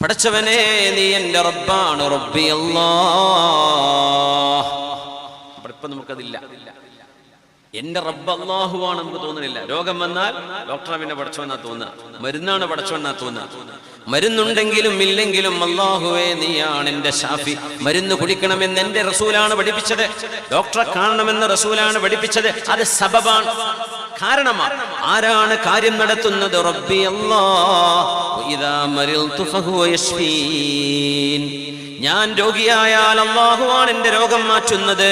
പടച്ചവനെ നീ എന്റെ റബ്ബാണ്, റബ്ബി അല്ലാഹ്. ഇപ്പൊ നമുക്കതില്ല. എന്റെ റബ്ബ് അല്ലാഹുവാണ് നമുക്ക് തോന്നുന്നില്ല. രോഗം വന്നാൽ ഡോക്ടറെ പിന്നെ പടച്ചോന്നാ തോന്നുക, മരുന്നാണ് പടച്ചോന്നാ തോന്നുക. മരുന്നുണ്ടെങ്കിലും ഇല്ലെങ്കിലും അല്ലാഹുവേ നീയാണ് എന്റെ ഷാഫി. മരുന്ന് കുടിക്കണമെന്ന് എന്റെ റസൂലാണ് പഠിപ്പിച്ചത്, ഡോക്ടറെ കാണണമെന്ന് റസൂലാണ് പഠിപ്പിച്ചത്. അത് സബബാണ്, കാരണമാണ്. ആരാണ് കാര്യം നടത്തുന്നത്? റബ്ബി അല്ലാഹ്. ഇദാ മരിൽതു ഫഹുവ യശ്ഫീൻ. ഞാൻ രോഗിയായാൽ അല്ലാഹുവാണ് എന്റെ രോഗം മാറ്റുന്നത്.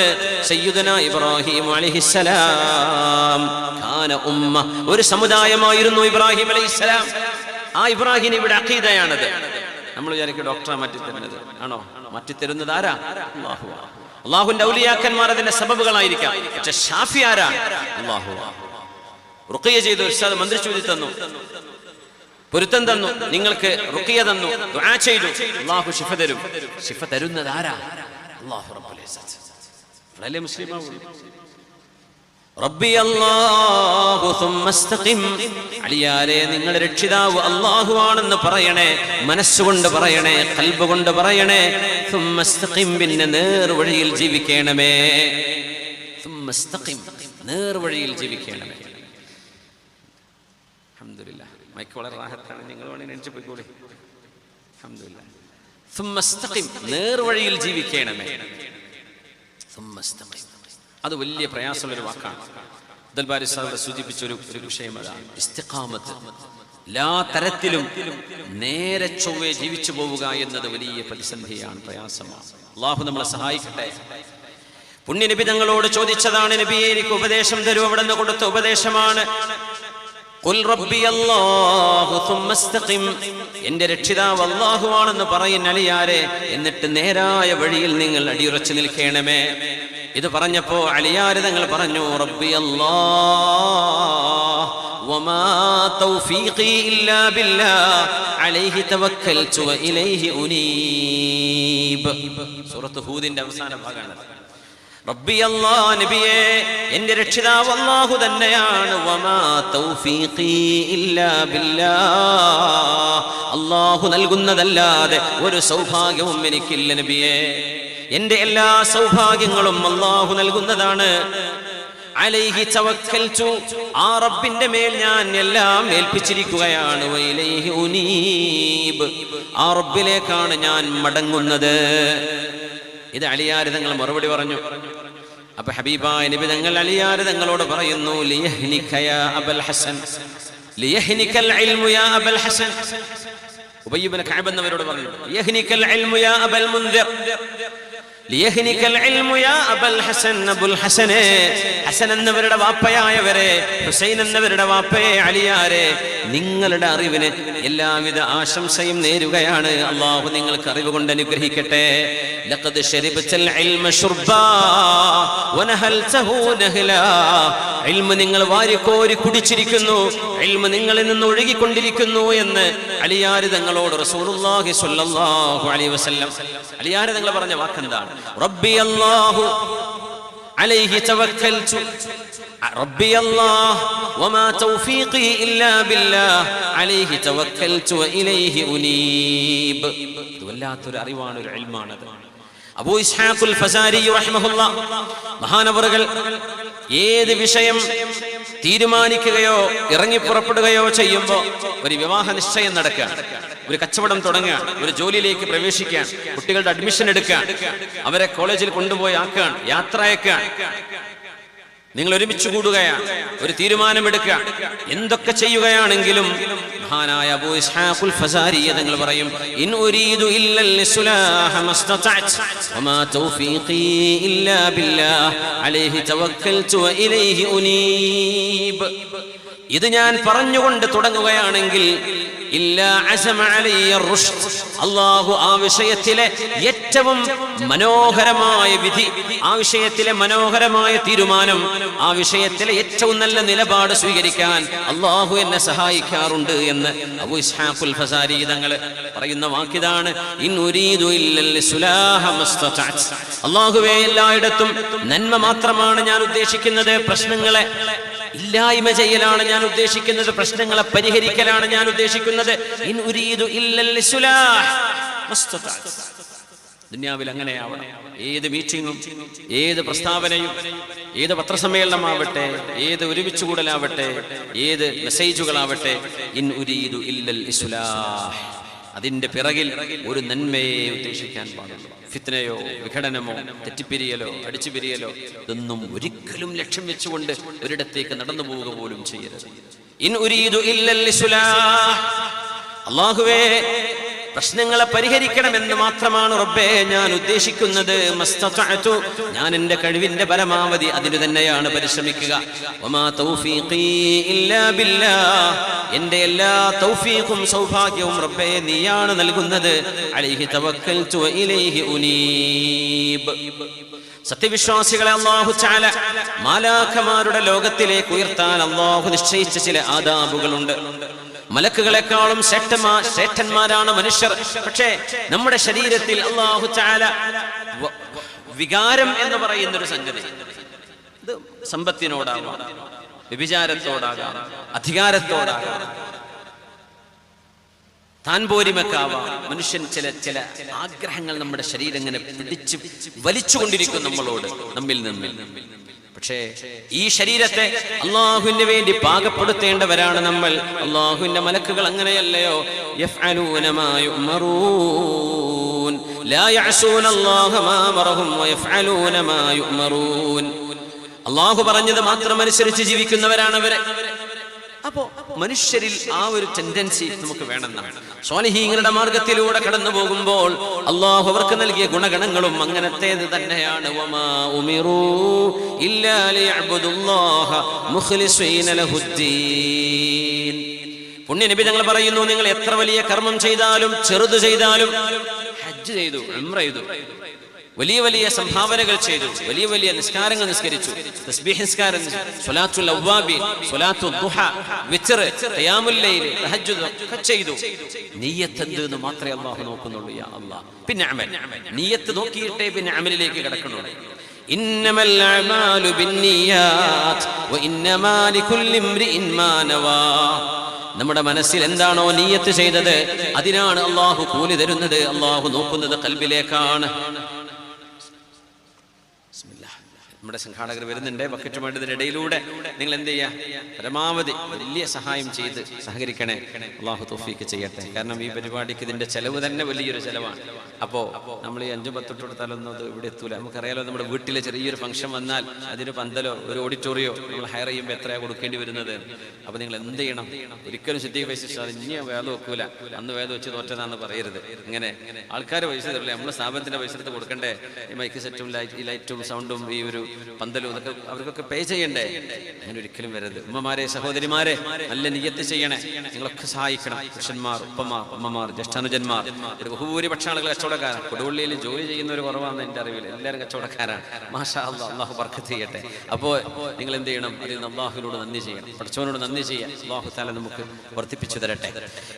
സയ്യിദുനാ ഇബ്രാഹിം അലൈഹിസ്സലാം കാന ഉമ്മ, ഒരു സമുദായമായിരുന്നു ഇബ്രാഹിം അലൈഹിസ്സലാം. ആ ഇബ്രാഹിം ഇവിടെ അഖീദയാണത്. നമ്മൾ വിചാരിക്കും ഡോക്ടറെ മാറ്റിത്തരുന്നത് ആണോ? മാറ്റിത്തരുന്നത് ആരാ? അല്ലാഹുവാണ്. അല്ലാഹുവിന്റെ ഔലിയാക്കന്മാർ അതിന്റെ സബബുകളായിരിക്കാം, പക്ഷെ ഷാഫി ആരാ? അല്ലാഹുവാണ്. റുഖിയ ചെയ്തു, ഉസ്താദ് മന്ത്രിച്ചൂതി തന്നു, പൊരുത്തം തന്നു, നിങ്ങൾക്ക് റുഖിയ തന്നു, ദുആ ചെയ്തു, അല്ലാഹു ശിഫ തരും. ശിഫ തരുന്നത് ആരാ? അല്ലാഹു റബ്ബുൽ ഇസ്സത്ത്. അല്ലേ മുസ്ലിമാവുള്ളൂ. റബ്ബി അല്ലാഹു സുമ്മ ഇസ്തഖിം. അലിയാരെ നിങ്ങളുടെ രക്ഷിതാവ് അല്ലാഹുവാണെന്ന് പറയണേ, മനസ്സുകൊണ്ട് പറയണേ, ഖൽബ് കൊണ്ട് പറയണേ. സുമ്മ ഇസ്തഖിം, പിന്നെ നേർവഴിയിൽ ജീവിക്കണമേ. സുമ്മ ഇസ്തഖിം, നേർവഴിയിൽ ജീവിക്കണമേ. അൽഹംദുലില്ലാഹ്, മൈക്ക് വളരെ റാഹത്താണ്, നിങ്ങൾ വേണമെങ്കിൽ എണിച്ച് പോയിക്കോളി. അൽഹംദുലില്ലാഹ്. സുമ്മ ഇസ്തഖിം, നേർവഴിയിൽ ജീവിക്കണമേ. സുമ്മ ഇസ്തഖിം, അത് വലിയ പ്രയാസമുള്ളൊരു വാക്കാണ്. അബ്ദുൽ ബാരി സാഹിബ് സൂചിപ്പിച്ചൊരു വിഷയം അതാണ് ഇസ്തിഖാമത്ത്. എല്ലാ തരത്തിലും നേരെ ചൊവ്വേ ജീവിച്ചു പോവുക എന്നത് വലിയ പ്രതിസന്ധിയാണ്, പ്രയാസമാണ്. അല്ലാഹു നമ്മളെ സഹായിക്കട്ടെ. പുണ്യ നബി തങ്ങളോട് ചോദിച്ചതാണ്, നബിയെ എനിക്ക് ഉപദേശം തരൂ. അവിടെ നിന്ന് കൊടുത്ത ഉപദേശമാണ് ഖുൽ റബ്ബി അല്ലാഹു സുമ്മ ഇസ്തഖിം. എന്റെ രക്ഷിതാവ് അല്ലാഹുവാണെന്ന് പറയുന്ന അലിയാരെ, എന്നിട്ട് നേരായ വഴിയിൽ നിങ്ങൾ അടിയുറച്ചു നിൽക്കണമേ. ഇത് പറഞ്ഞപ്പോ അലിയാര് തങ്ങൾ പറഞ്ഞു, റബ്ബി അല്ലാഹ് വമാ തൗഫീഖി ഇല്ലാ ബില്ലാഹ് അലൈഹി തവക്കൽതു വഇലൈഹി ഉനീബ്. സൂറത്ത് ഹൂദിന്റെ അവസാന ഭാഗമാണ്. റബ്ബി അല്ലാഹ്, നബിയേ എന്റെ രക്ഷിതാവ് അല്ലാഹു തന്നെയാണ്. വമാ തൗഫീഖി ഇല്ലാ ബില്ലാഹ്, അല്ലാഹു നൽകുന്നതല്ലാതെ ഒരു സൗഭാഗ്യവും എനിക്കില്ല നബിയേ. എന്റെ എല്ലാ സൗഭാഗ്യങ്ങളും അല്ലാഹു നൽകുന്നതാണ്. അലൈഹി തവക്കൽതു, ആ റബ്ബിന്റെ മേൽ ഞാൻ എല്ലാം ഏൽപ്പിച്ചിരിക്കുകയാണ്. വഇലൈഹി ഉനീബ്, ആ റബ്ബിലേക്കാണ് ഞാൻ മടങ്ങുന്നത്. ഇത് അലിയാര് തങ്ങൾ മറുപടി പറഞ്ഞു. അപ്പൊ ഹബീബായ നബി തങ്ങൾ അലിയാര് തങ്ങളോട് പറയുന്നു, ലിയഹ്നിക യാ അബൽ ഹസൻ, ലിയഹ്നികൽ ഇൽമു യാ അബൽ ഹസൻ. ഉബയ്യ് ഇബ്നു കഅബ് എന്നവരോട് പറഞ്ഞു, ലിയഹ്നികൽ ഇൽമു യാ അബൽ മുൻദിർ, ലിയഹ്നികൽ ഇൽമു യാ അബൽ ഹസൻ. അബുൽ ഹസനെ, ഹസൻ എന്നവരുടെ വാപ്പയായവരെ, ഹുസൈൻ എന്നവരുടെ വാപ്പയെ അലിയാരെ, നിങ്ങളുടെ അറിവിന് എല്ലാവിധ ആശംസയും നേരുകയാണ്. അല്ലാഹു നിങ്ങൾക്ക് അറിവ് കൊണ്ട് അനുഗ്രഹിക്കട്ടെ. ലഖദ് ശരിബതൽ ഇൽമ ശുർബാ വനഹൽതഹു നഹ്ലാ. ഇൽമു നിങ്ങൾ വാരിക്കോരി കുടിച്ചിരിക്കുന്നു, ഇൽമു നിങ്ങളിൽ നിന്ന് ഒഴുകിക്കൊണ്ടിരിക്കുന്നു എന്ന് അലിയാർ തങ്ങളോട് റസൂലുള്ളാഹി സ്വല്ലല്ലാഹു അലൈഹി വസല്ലം. അലിയാർ തങ്ങൾ പറഞ്ഞ വാക്കെന്താണ്? റബ്ബി അല്ലാഹു അലൈഹി തവക്കൽതു റബ്ബി അല്ലാഹ് വമാ തൗഫീഖി ഇല്ലാ ബില്ലാഹ് അലൈഹി തവക്കൽതു വഇലൈഹി ഉനീബ്. ഇത് വല്ലാത്തൊരു അറിവാണ്, ഒരു ഇൽമാണത്. അബൂ ഇസ്ഹാഖുൽ ഫസാരി റഹിമഹുല്ലാഹ് മഹാനവറുകൾ ഏത് വിഷയം തീരുമാനിക്കുകയോ ഇറങ്ങി പുറപ്പെടുകയോ ചെയ്യുമ്പോൾ, ഒരു വിവാഹ നിശ്ചയം നടക്കുക, ഒരു കച്ചവടം തുടങ്ങുക, ഒരു ജോലിയിലേക്ക് പ്രവേശിക്കാൻ, കുട്ടികളുടെ അഡ്മിഷൻ എടുക്കാൻ, അവരെ കോളേജിൽ കൊണ്ടുപോയി ആക്കാൻ, യാത്ര അയക്കാൻ, നിങ്ങൾ ഒരുമിച്ച് കൂടുകയാണ്, ഒരു തീരുമാനമെടുക്കുക, എന്തൊക്കെ ചെയ്യുകയാണെങ്കിലും മഹാനായ അബൂ ഇസ്ഹാഖുൽ ഫസാരി തങ്ങൾ പറയും, ഇൻ ഉരീദു ഇല്ലൽ ഇസ്ലാഹ മസ്തതഅത് വമാ തൗഫീഖി ഇല്ലാ ബില്ലാഹ് അലൈഹി തവക്കൽതു വഇലൈഹി ഉനീബ്. ഇത് ഞാൻ പറഞ്ഞുകൊണ്ട് തുടങ്ങുകയാണെങ്കിൽ ഇല്ലാ അസമ അലയ്യ റുഷ്ദ്, അല്ലാഹു ആ വിഷയത്തിലെ ഏറ്റവും മനോഹരമായ വിധി, ആ വിഷയത്തിലെ മനോഹരമായ തീരുമാനം, ആ വിഷയത്തിലെ ഏറ്റവും നല്ല നിലപാട് സ്വീകരിക്കാൻ അല്ലാഹു എന്നെ സഹായിക്കാറുണ്ട് എന്ന് അബൂ ഇസ്ഹാഖുൽ ഫസാരി തങ്ങൾ പറയുന്ന വാക്കിതാണ്. ഇൻ ഉരീദു ഇല്ലൽ ഇസ്ലാഹ മസ്തതഅത്, അല്ലാഹുവേ എല്ലായിടത്തും നന്മ മാത്രമാണ് ഞാൻ ഉദ്ദേശിക്കുന്നത്, പ്രശ്നങ്ങളെ ഇല്ലായ്മ ചെയ്യലാണ് ഞാൻ ഉദ്ദേശിക്കുന്നത്, പ്രശ്നങ്ങളെ പരിഹരിക്കലാണ് ഞാൻ ഉദ്ദേശിക്കുന്നത്. ഇൻ ഉരീദു ഇല്ലൽ ഇസ്ലാഹ് മസ്തതഅത്. ദുനിയാവിൽ അങ്ങനെയാവണം. ഏത് മീറ്റിങ്ങും, ഏത് പ്രസ്താവനയും, ഏത് പത്രസമ്മേളനമാവട്ടെ, ഏത് ഒരുമിച്ച് കൂടലാവട്ടെ, ഏത് മെസ്സേജുകളാവട്ടെ, ഇൻ ഉരീദു ഇല്ലൽ ഇസ്ലാഹ്, അതിന്റെ പിറകിൽ ഒരു നന്മയെ ഉദ്ദേശിക്കാൻ പാടുള്ളൂ. ഫിത്നയോ വിഘടനമോ തെറ്റിപ്പിരിയലോ അടിച്ചുപിരിയലോ ഇതൊന്നും ഒരിക്കലും ലക്ഷ്യം വെച്ചുകൊണ്ട് ഒരിടത്തേക്ക് നടന്നു പോവുക പോലും ചെയ്യരുത്. ഇൻ ഉരീദു ഇല്ലൽ ഇസ്ലാഹ്, അല്ലാഹുവേ പ്രശ്നങ്ങളെ പരിഹരിക്കണമെന്ന് മാത്രമാണ് റബ്ബേ ഞാൻ ഉദ്ദേശിക്കുന്നത്. മസ്തതഅതു, ഞാൻ എൻ്റെ കഴിവിന്റെ പരമാവധി അതിനു തന്നെയാണ് പരിശ്രമിക്കുക. വമാ തൗഫീഖി ഇല്ലാ ബില്ലാഹ്, എൻ്റെ എല്ലാ തൗഫീഖും സൗഭാഗ്യവും റബ്ബേ നീയാണ് നൽകുന്നത്. അലൈഹി തവക്കൽതു വഇലൈഹി ഉനീബ്. സത്യവിശ്വാസികളെ അല്ലാഹു തആല മാലാഖമാരുടെ ലോകത്തിലേക്ക് ഉയർത്താൻ അല്ലാഹു നിശ്ചയിച്ച ചില ആദാബുകളുണ്ട്. മലക്കുകളെക്കാളും ശ്രേഷ്ഠന്മാരാണ് മനുഷ്യർ. പക്ഷേ നമ്മുടെ ശരീരത്തിൽ അല്ലാഹു തആല വികാരം എന്ന് പറയുന്നൊരു സംഗതി, ഇത് സമ്പത്തിനോടാകാം, വ്യഭിചാരത്തോടാകാം, അധികാരത്തോടാകാം, താൻ പോരിമക്കാവാം. മനുഷ്യൻ ചില ആഗ്രഹങ്ങൾ നമ്മുടെ ശരീരം ഇങ്ങനെ പിടിച്ച് വലിച്ചുകൊണ്ടിരിക്കും നമ്മിൽ നിന്ന്. പക്ഷേ ഈ ശരീരത്തെ അല്ലാഹുവിന് വേണ്ടി പാകപ്പെടുത്തേണ്ടവരാണ് നമ്മൾ. അല്ലാഹുവിന്റെ മലക്കുകൾ അങ്ങനെയല്ലയോ? യഫ്അലൂന മാ യുഅ്മറൂൻ ലാ യഅസൂന അല്ലാഹ മാ അമറഹും വയഫ്അലൂന മാ യുഅ്മറൂൻ. അല്ലാഹു പറഞ്ഞത് മാത്രം അനുസരിച്ച് ജീവിക്കുന്നവരാണ് അവരെ. അപ്പോ മനുഷ്യരിൽ ആ ഒരു ടെൻഡൻസി നമുക്ക് വേണമെന്നാണ്. സ്വാലിഹീങ്ങളുടെ മാർഗത്തിലൂടെ കടന്നു പോകുമ്പോൾ അല്ലാഹു അവർക്ക് നൽകിയ ഗുണഗണങ്ങളും അങ്ങനത്തേത് തന്നെയാണ്. വമാ ഉമിറൂ ഇല്ലാ ലിയഅ്ബുദുല്ലാഹ മുഖ്ലിസീന ലഹുദ്ദീൻ. പുണ്യ നബി തങ്ങൾ പറയുന്നു, നിങ്ങൾ എത്ര വലിയ കർമ്മം ചെയ്താലും, ചെറുത് ചെയ്താലും, ഹജ്ജ് ചെയ്തു, ഉംറ ചെയ്തു, വലിയ വലിയ സംഭാവനകൾ ചെയ്തു, വലിയ വലിയ നിസ്കാരങ്ങൾ നിസ്കരിച്ചു, തസ്ബീഹ് നിസ്കാരം, സ്വലാത്തുൽ അവ്വാബീൻ, സ്വലാത്തുൽ ദുഹ, വിത്ർ, ഖിയാമുൽ ലൈൽ, തഹജ്ജുദ് ഒക്കെ ചെയ്തു. നിയ്യത്ത് എന്തെന്ന് മാത്രമേ അല്ലാഹു നോക്കുന്നുള്ളൂ. യാ അല്ലാഹ്. പിന്നെ അമൽ, നിയ്യത്ത് നോക്കിയിട്ടേ പിന്നെ അമലിലേക്ക് കടക്കണുള്ളൂ. ഇന്നമൽ അഅമാലു ബിന്നിയാത്ത് വഇന്നമാ ലികുല്ലി ഇംറിഇൻ മാ നവാ. നമ്മുടെ മനസ്സിൽ എന്താണോ നിയ്യത്ത് ചെയ്തത് അതിനാണ് അല്ലാഹു കൂലി തരുന്നത്. അല്ലാഹു നോക്കുന്നത് ഖൽബിലേക്കാണ്. നമ്മുടെ സംഘാടകർ വരുന്നുണ്ട്, ബക്കറ്റുമായിട്ട് ഇതിനിടയിലൂടെ നിങ്ങൾ എന്ത് ചെയ്യുക, പരമാവധി വലിയ സഹായം ചെയ്ത് സഹകരിക്കണേ. അല്ലാഹു തൗഫീഖ് ചെയ്യട്ടെ. കാരണം ഈ പരിപാടിക്ക് ഇതിന്റെ ചെലവ് തന്നെ വലിയൊരു ചെലവാണ്. അപ്പോൾ നമ്മൾ ഈ 5-10 കൊടുത്താലൊന്നും അത് ഇവിടെ എത്തൂല. നമുക്കറിയാലോ, നമ്മുടെ വീട്ടിലെ ചെറിയൊരു ഫംഗ്ഷൻ വന്നാൽ അതിന് പന്തലോ ഒരു ഓഡിറ്റോറിയോ നമ്മൾ ഹയർ ചെയ്യുമ്പോൾ എത്രയാണ് കൊടുക്കേണ്ടി വരുന്നത്. അപ്പോൾ നിങ്ങൾ എന്ത് ചെയ്യണം? ഒരിക്കലും സിദ്ദീഖ് ഫൈസി ഉസ്താദ് ഇനി വേദ വെക്കൂല, അന്ന് വേദ വെച്ച് തോറ്റതാന്ന് പറയരുത്. ഇങ്ങനെ ആൾക്കാർ പൈസ തരില്ലേ, നമ്മൾ സ്ഥാപനത്തിന്റെ പൈസ എടുത്ത് കൊടുക്കണ്ടേ? ഈ മൈക്ക് സെറ്റും ഈ ലൈറ്റും സൗണ്ടും ഈ ഒരു പന്തലും ഇതൊക്കെ അവർക്കൊക്കെ പേ ചെയ്യണ്ടേ? അങ്ങനെ ഒരിക്കലും വരരുത്. ഉമ്മമാരെ, സഹോദരിമാരെ, നല്ല നിയ്യത്ത് ചെയ്യണേ. നിങ്ങളൊക്കെ സഹായിക്കണം. പുരുഷന്മാർ, ഉപ്പമാർ, അമ്മമാർ, ജ്യേഷ്ഠാനുജന്മാർ, ഒരു ഭൂരിപക്ഷം ആളുകൾ കച്ചവടക്കാരാണ്. കൊടുവള്ളിയിൽ ജോലി ചെയ്യുന്നവർ കുറവാണെന്ന് എൻ്റെ അറിവിൽ. എല്ലാവരും കച്ചവടക്കാരാണ്. മാഷാ അല്ലാഹ്, അല്ലാഹു ബർക്കത്ത് ചെയ്യട്ടെ. അപ്പോൾ നിങ്ങൾ എന്ത് ചെയ്യണം? അതിൽ നിന്ന് അല്ലാഹുവിനോട് നന്ദി ചെയ്യണം, പഠിച്ചവനോട് നന്ദി ചെയ്യാം. അല്ലാഹു തആല നമുക്ക് വർദ്ധിപ്പിച്ചു തരട്ടെ.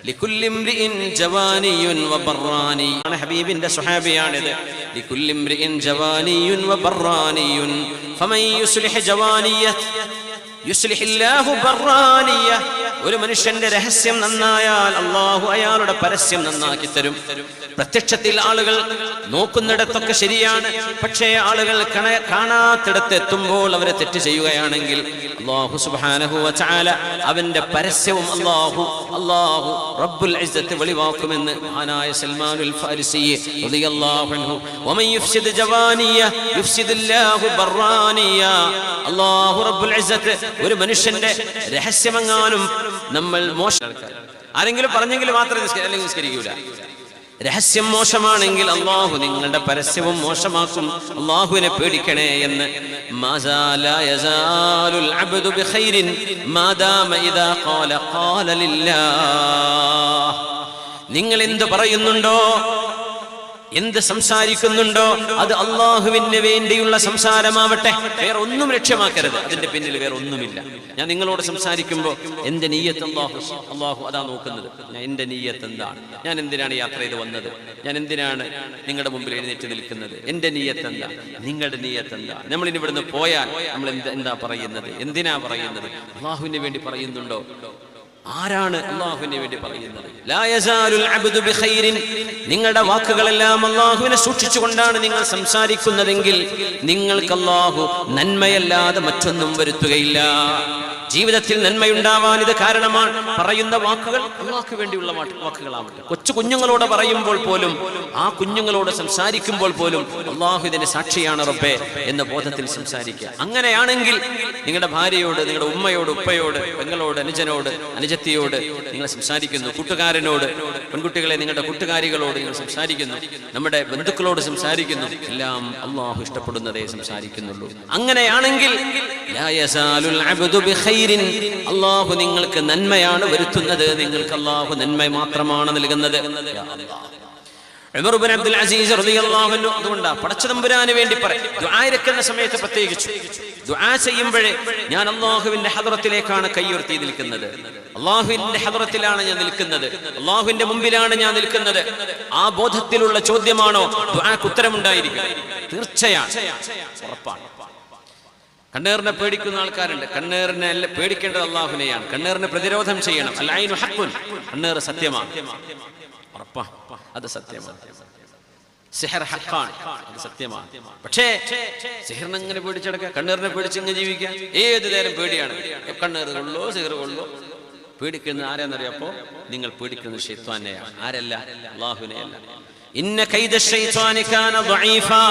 ലികുല്ലി ഇംറിഇൻ ജവാനിയുൻ വബറാനി. ഹബീബിന്റെ സ്വഹാബിയാണിത്. ലികുല്ലി ഇംറിഇൻ ജവാനിയുൻ വബറാനിയുൻ ഫമൻ യുസ്ലിഹ് ജവാനിയത്ത് യുസ്ലിഹില്ലാഹു ബറാനിയ. ഒരു മനുഷ്യന്റെ രഹസ്യം നന്നായാൽ അള്ളാഹു അയാളുടെ പരസ്യം നന്നാക്കി തരും. പ്രത്യക്ഷത്തിൽ ആളുകൾ നോക്കുന്നിടത്തൊക്കെ ശരിയാണ്, പക്ഷേ ആളുകൾ കാണാത്തിടത്ത് എത്തുമ്പോൾ അവരെ തെറ്റ് ചെയ്യുകയാണെങ്കിൽ അല്ലാഹു സുബ്ഹാനഹു വ തആല അവന്റെ പരസ്യവും അല്ലാഹു റബ്ബുൽ ഇസ്സത്ത് വെളിവാക്കുമെന്ന് മഹാനായ സൽമാനുൽ ഫാരിസി റളിയല്ലാഹു അൻഹു വമൻ യുഫ്സിദ് ജവാനിയ യുഫ്സിദുല്ലാഹു ബറാനിയ. അല്ലാഹു റബ്ബുൽ ഇസ്സത്ത് ഒരു മനുഷ്യന്റെ രഹസ്യമെങ്ങാനും നമ്മൾ ആരെങ്കിലും പറഞ്ഞെങ്കിൽ മാത്രമേ അല്ലെങ്കിൽ നിസ്കരിക്കൂല. രഹസ്യം മോശമാണെങ്കിൽ അല്ലാഹു നിങ്ങളുടെ പരസ്യവും മോശമാക്കും. അല്ലാഹുവിനെ പേടിക്കണേ എന്ന് നിങ്ങൾ എന്ത് പറയുന്നുണ്ടോ, എന്ത് സംസാരിക്കുന്നുണ്ടോ അത് അള്ളാഹുവിന് വേണ്ടിയുള്ള സംസാരമാവട്ടെ, വേറെ ഒന്നും ലക്ഷ്യമാക്കരുത്. അതിന്റെ പിന്നിൽ വേറെ ഒന്നുമില്ല. ഞാൻ നിങ്ങളോട് സംസാരിക്കുമ്പോൾ എന്റെ നീയത്ത് അള്ളാഹു അതാ നോക്കുന്നത്. എന്റെ നീയത്ത് എന്താണ്, ഞാൻ എന്തിനാണ് യാത്ര ചെയ്ത് വന്നത്, ഞാൻ എന്തിനാണ് നിങ്ങളുടെ മുമ്പിൽ എഴുന്നേറ്റ് നിൽക്കുന്നത്, എന്റെ നീയത്ത് എന്താ, നിങ്ങളുടെ നീയത്ത് എന്താ. നമ്മളിനി ഇവിടുന്ന് പോയാൽ നമ്മൾ എന്താ പറയുന്നത്, എന്തിനാ പറയുന്നത്, അള്ളാഹുവിന് വേണ്ടി പറയുന്നുണ്ടോ? ആരാണ് അല്ലാഹുവിന് വേണ്ടി പറയുന്നത്? ലാ യസാലുൽ അബ്ദു ബിഖൈറിൻ. നിങ്ങളുടെ വാക്കുകളെല്ലാം അല്ലാഹുവിനെ സൂക്ഷിച്ചുകൊണ്ടാണ് നിങ്ങൾ സംസാരിക്കുന്നതെങ്കിൽ നിങ്ങൾക്ക് അല്ലാഹു നന്മയല്ലാതെ മറ്റൊന്നും വരുത്തുകയില്ല. ജീവിതത്തിൽ നന്മയുണ്ടാവാൻ ഇത് കാരണമാണ്. പറയുന്ന വാക്കുകൾ അല്ലാഹുവിന് വേണ്ടിയുള്ള വാക്കുകളാവട്ടെ. കൊച്ചു കുഞ്ഞുങ്ങളോട് പറയുമ്പോൾ പോലും, ആ കുഞ്ഞുങ്ങളോട് സംസാരിക്കുമ്പോൾ പോലും അല്ലാഹു ഇതിന് സാക്ഷിയാണ് റബ്ബേ എന്ന ബോധത്തിൽ സംസാരിക്കുക. അങ്ങനെയാണെങ്കിൽ നിങ്ങളുടെ ഭാര്യയോട്, നിങ്ങളുടെ ഉമ്മയോട്, ഉപ്പയോട്, പെങ്ങളോട്, അനുജനോട്, അനുജത്തിയോട് നിങ്ങൾ സംസാരിക്കുന്നു, കൂട്ടുകാരനോട്, പെൺകുട്ടികളെ നിങ്ങളുടെ കൂട്ടുകാരികളോട് നിങ്ങൾ സംസാരിക്കുന്നു, നമ്മുടെ ബന്ധുക്കളോട് സംസാരിക്കുന്നു, എല്ലാം അല്ലാഹു ഇഷ്ടപ്പെടുന്നതേ സംസാരിക്കുന്നുള്ളൂ. അങ്ങനെയാണെങ്കിൽ ലാ യസാലുൽ അബ്ദു ബിഖൈർ. അല്ലാഹു നിങ്ങൾക്ക് നന്മയാണ് വരുത്തുന്നത്. നിങ്ങൾക്ക് അല്ലാഹു നന്മ മാത്രമാണ് നൽകുന്നത്. ഉമർ ഇബ്നു അബ്ദുൽ അസീസ് റളിയല്ലാഹു അൻഹു അതുകൊണ്ടാ പടച്ചതമ്പുരാന് വേണ്ടി ദുആയിരക്കുന്ന സമയത്ത് പ്രത്യേകിച്ചു ദുആ ചെയ്യുമ്പോഴേ ഞാൻ അല്ലാഹുവിന്റെ ഹദ്റത്തിലേക്കാണ് കൈയുയർത്തി നിൽക്കുന്നത്. അല്ലാഹുവിന്റെ ഹദ്റത്തിലാണ് ഞാൻ നിൽക്കുന്നത്, അല്ലാഹുവിന്റെ മുമ്പിലാണ് ഞാൻ നിൽക്കുന്നത്. ആ ബോധത്തിലുള്ള ചോദ്യമാണോ ദുആക്ക് ഉത്തരമുണ്ടായിരിക്കും? തീർച്ചയാണ്, ഉറപ്പാണ്. കണ്ണേറിനെ പേടിക്കുന്ന ആൾക്കാരുണ്ട്. കണ്ണേറിനെ പേടിക്കേണ്ടത് അല്ലാഹുവിനെയാണ്. കണ്ണേറിനെ പ്രതിരോധം ചെയ്യണം. അൽ ഐനു ഹഖ്ഖുൻ. കണ്ണേർ സത്യമാണ്, ഉറപ്പാ, അത് സത്യമാണ്. സിഹർ ഹഖാണ്, അത് സത്യമാണ്. പക്ഷേ സിഹറിനെ ഇങ്ങനെ പേടിച്ചെടുക്കുക, കണ്ണേറിനെ പേടിച്ച് ഇങ്ങനെ ജീവിക്കുക, ഏത് നേരം പേടിയാണ്. കണ്ണേർ കൊള്ളോ സിഹർ കൊള്ളോ. പേടിക്കുന്നത് ആരാന്നറിയപ്പോ നിങ്ങൾ പേടിക്കുന്നത് ശൈത്വാനെയാണ്. ആരല്ല? അല്ലാഹുവിനെയല്ല. ഇന്ന കൈദ ശൈത്വാനി കാന ദഈഫാ.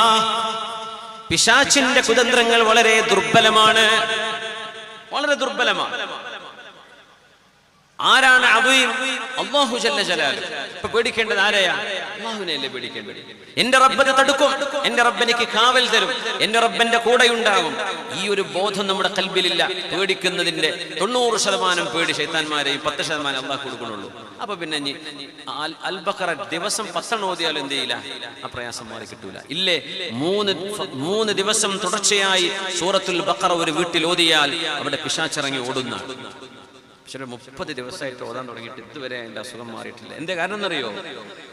പിശാചിന്റെ കുതന്ത്രങ്ങൾ വളരെ ദുർബലമാണ്, വളരെ ദുർബലമാണ്. ആരാണ് അദീം? അല്ലാഹു ജല്ല ജലാലുഹു. ഇപ്പൊ പേടിക്കേണ്ടത് ആരെയാ? അല്ലാഹുവിനെയല്ലേ പേടിക്കേണ്ടത്. എന്റെ റബ്ബ് തടുക്കും, എന്റെ റബ്ബ് എനിക്ക് കാവൽ തരും, എന്റെ റബ്ബന്റെ കൂടെ ഉണ്ടാകും. ഈ ഒരു ബോധം നമ്മുടെ ഖൽബിലില്ല. പേടിക്കുന്നതിന്റെ 90% പേടി ശൈത്താന്മാരെയും 10% അല്ലാഹു കൊടുക്കുന്നുള്ളൂ. അപ്പൊ പിന്നെ അൽ ബഖറ ദിവസം 10 ഓതിയാലും എന്ത് ചെയ്യില്ല, ആ പ്രയാസം മാറി കിട്ടൂല. ഇല്ലേ, 3 ദിവസം തുടർച്ചയായി സൂറത്തുൽ ബഖറ ഒരു വീട്ടിൽ ഓതിയാൽ അവിടെ പിശാചിറങ്ങി ഓടുന്ന. പക്ഷേ 30 ദിവസമായിട്ട് ഓതാൻ തുടങ്ങിയിട്ട് ഇതുവരെ എൻ്റെ അസുഖം മാറിയിട്ടില്ല. എന്തേ കാരണം എന്നറിയോ?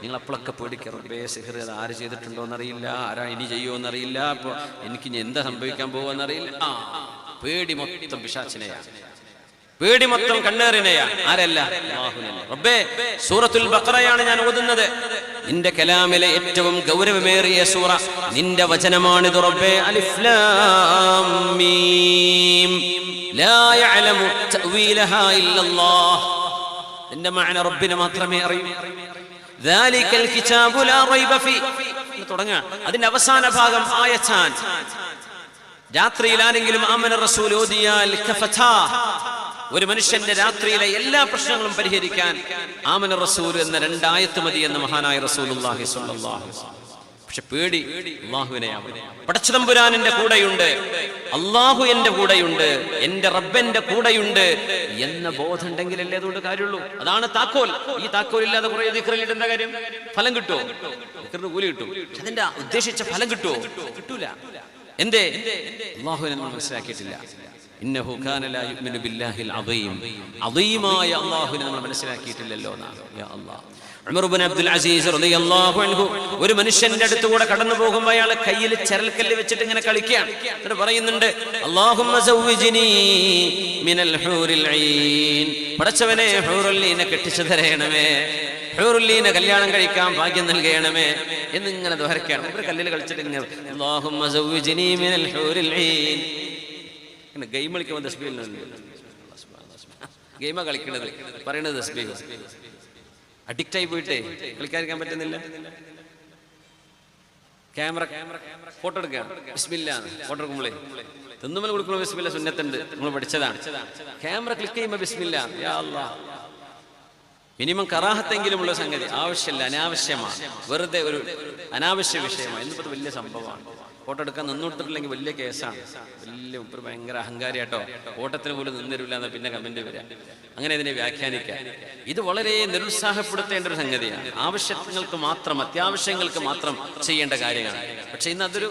നിങ്ങൾ അപ്പോഴൊക്കെ പേടിക്കുക, റബ്ബേ സിഹർ അത് ആര് ചെയ്തിട്ടുണ്ടോ എന്നറിയില്ല, ആരാ ഇനി ചെയ്യുമോ എന്നറിയില്ല, അപ്പോൾ എനിക്ക് ഇനി എന്താ സംഭവിക്കാൻ പോകുമെന്നറിയില്ല. പേടി മൊത്തം പിശാചിനെയാണ്, പേടി മൊത്തം കണ്ണേറിനെയാണ്. ആരല്ല? അല്ലാഹുവിനല്ല. റബ്ബേ, സൂറത്തുൽ ബഖറയാണ് ഞാൻ ഓതുന്നത്. നിന്റെ കലാമിലെ ഏറ്റവും ഗൗരവമേറിയ സൂറ, നിന്റെ വചനമാണിത് റബ്ബേ. അലിഫ് ലാം മീം ലാ യഅലമു തഅവീലഹാ ഇല്ലല്ലാഹ്. നിന്റെ മഅന റബ്ബിനെ മാത്രമേ അറിയൂ. ദാലികൽ കിതാബു ലാ റൈബ ഫീ. തുടങ്ങാ അതിന്റെ അവസാന ഭാഗം ആയത്താൻ. രാത്രിയിൽ ആരെങ്കിലും ആമന റസൂൽ ഓതിയാൽ കഫതാ. ഒരു മനുഷ്യന്റെ രാത്രിയിലെ എല്ലാ പ്രശ്നങ്ങളും പരിഹരിക്കാൻ ആമന റസൂൽ എന്ന 2 ആയത്ത് മതി എന്ന് മഹാനായ റസൂലുള്ളാഹി സ്വല്ലല്ലാഹു അലൈഹി വസല്ലം. പക്ഷെ പേടി അല്ലാഹുവിനെയാണ്. പടച്ചതമ്പുരാനിന്റെ കൂടെയുണ്ട്, അല്ലാഹു എന്റെ കൂടെയുണ്ട്, എന്റെ റബ്ബന്റെ കൂടെയുണ്ട് എന്ന ബോധം ഉണ്ടെങ്കിലല്ലേ അതുകൊണ്ട് കാര്യമുള്ളൂ. അതാണ് താക്കോൽ. ഈ താക്കോൽ ഇല്ലാതെ കുറെ ദിക്റിലിട്ട് എന്താ കാര്യം? ഫലം കിട്ടുമോ? ദിക്റിന് കൂലി കിട്ടും, അതിന്റെ ഉദ്ദേശിച്ച ഫലം കിട്ടുമോ? കിട്ടൂല. എന്തേ? അല്ലാഹുവിനെ നമ്മൾ മനസ്സിലാക്കിയിട്ടില്ല. ഇന്നഹു കാന ലാ യുഅ്മിനു ബില്ലാഹിൽ അദീം. അദീമായ അല്ലാഹുവിനെ നമ്മൾ മനസ്സിലാക്കിയിട്ടില്ലല്ലോ എന്നാണ്. യാ അല്ലാഹ്. ഉമർ ഇബ്നു അബ്ദുൽ അസീസ് റളിയല്ലാഹു അൻഹു ഒരു മനുഷ്യന്റെ അടുത്തുകൂടെ കടന്നു പോകുമ്പോൾ അയാൾ കയ്യിൽ ചരൽക്കല്ല് വെച്ചിട്ട് ഇങ്ങനെ കളിക്കുകയാണ്. എന്നിട്ട് പറയുന്നുണ്ട്, അല്ലാഹുമ്മ സവ്വിജ്നി മിനൽ ഹൂറിൽ ഐൻ. പടച്ചവനെ ഹൂറുൽ ഈനെ കെട്ടിച്ചു തരണമേ, ഹൂറുൽ ഈനെ കല്യാണം കഴിക്കാൻ ഭാഗ്യം നൽകണമേ എന്നിങ്ങനെ ദ്വാരക്കാണ്. ഒരു കല്ലിൽ കളിച്ചിട്ട് ഇങ്ങനെ അല്ലാഹുമ്മ സവ്വിജ്നി മിനൽ ഹൂറിൽ ഐൻ. ഇങ്ങനെ ഗെയിം കളിക്കുമ്പോൾ തസ്ബീഹ് ഗെയിമാ കളിക്കണത്, പറയണത് തസ്ബീഹ്. അഡിക്റ്റ് ആയി പോയിട്ടേ കളിക്കാതിരിക്കാൻ പറ്റുന്നില്ല. ക്യാമറ ഫോട്ടോ എടുക്കുകയാണ്, ബിസ്മില്ലാ ഫോട്ടോ എടുക്കുമ്പോഴേ തിന്നുമ്പോൾ കൊടുക്കുമ്പോൾ ബിസ്മില്ല സുന്നത്തുണ്ട്, നമ്മൾ പഠിച്ചതാണ്. ക്യാമറ ക്ലിക്ക് ചെയ്യുമ്പോൾ ബിസ്മില്ലാ, യാ അല്ലാഹ്. മിനിമം കറാഹത്തെങ്കിലും ഉള്ള സംഗതി ആവശ്യമില്ല, അനാവശ്യമാണ്, വെറുതെ ഒരു അനാവശ്യ വിഷയമാണ്. എന്നിപ്പോൾ വലിയ സംഭവമാണ്. ഫോട്ടോ എടുക്കാൻ നിന്നോട്ടില്ലെങ്കിൽ വലിയ കേസാണ്. വലിയ ഒരു ഭയങ്കര അഹങ്കാരിയാട്ടോ, ഓട്ടത്തിന് പോലും നിന്നിരില്ല എന്ന് പിന്നെ കമന്റ് വരിക. അങ്ങനെ ഇതിനെ വ്യാഖ്യാനിക്കാം. ഇത് വളരെ നിരുത്സാഹപ്പെടുത്തേണ്ട ഒരു സംഗതിയാണ്. ആവശ്യങ്ങൾക്ക് മാത്രം, അത്യാവശ്യങ്ങൾക്ക് മാത്രം ചെയ്യേണ്ട കാര്യമാണ്. പക്ഷെ ഇന്ന് അതൊരു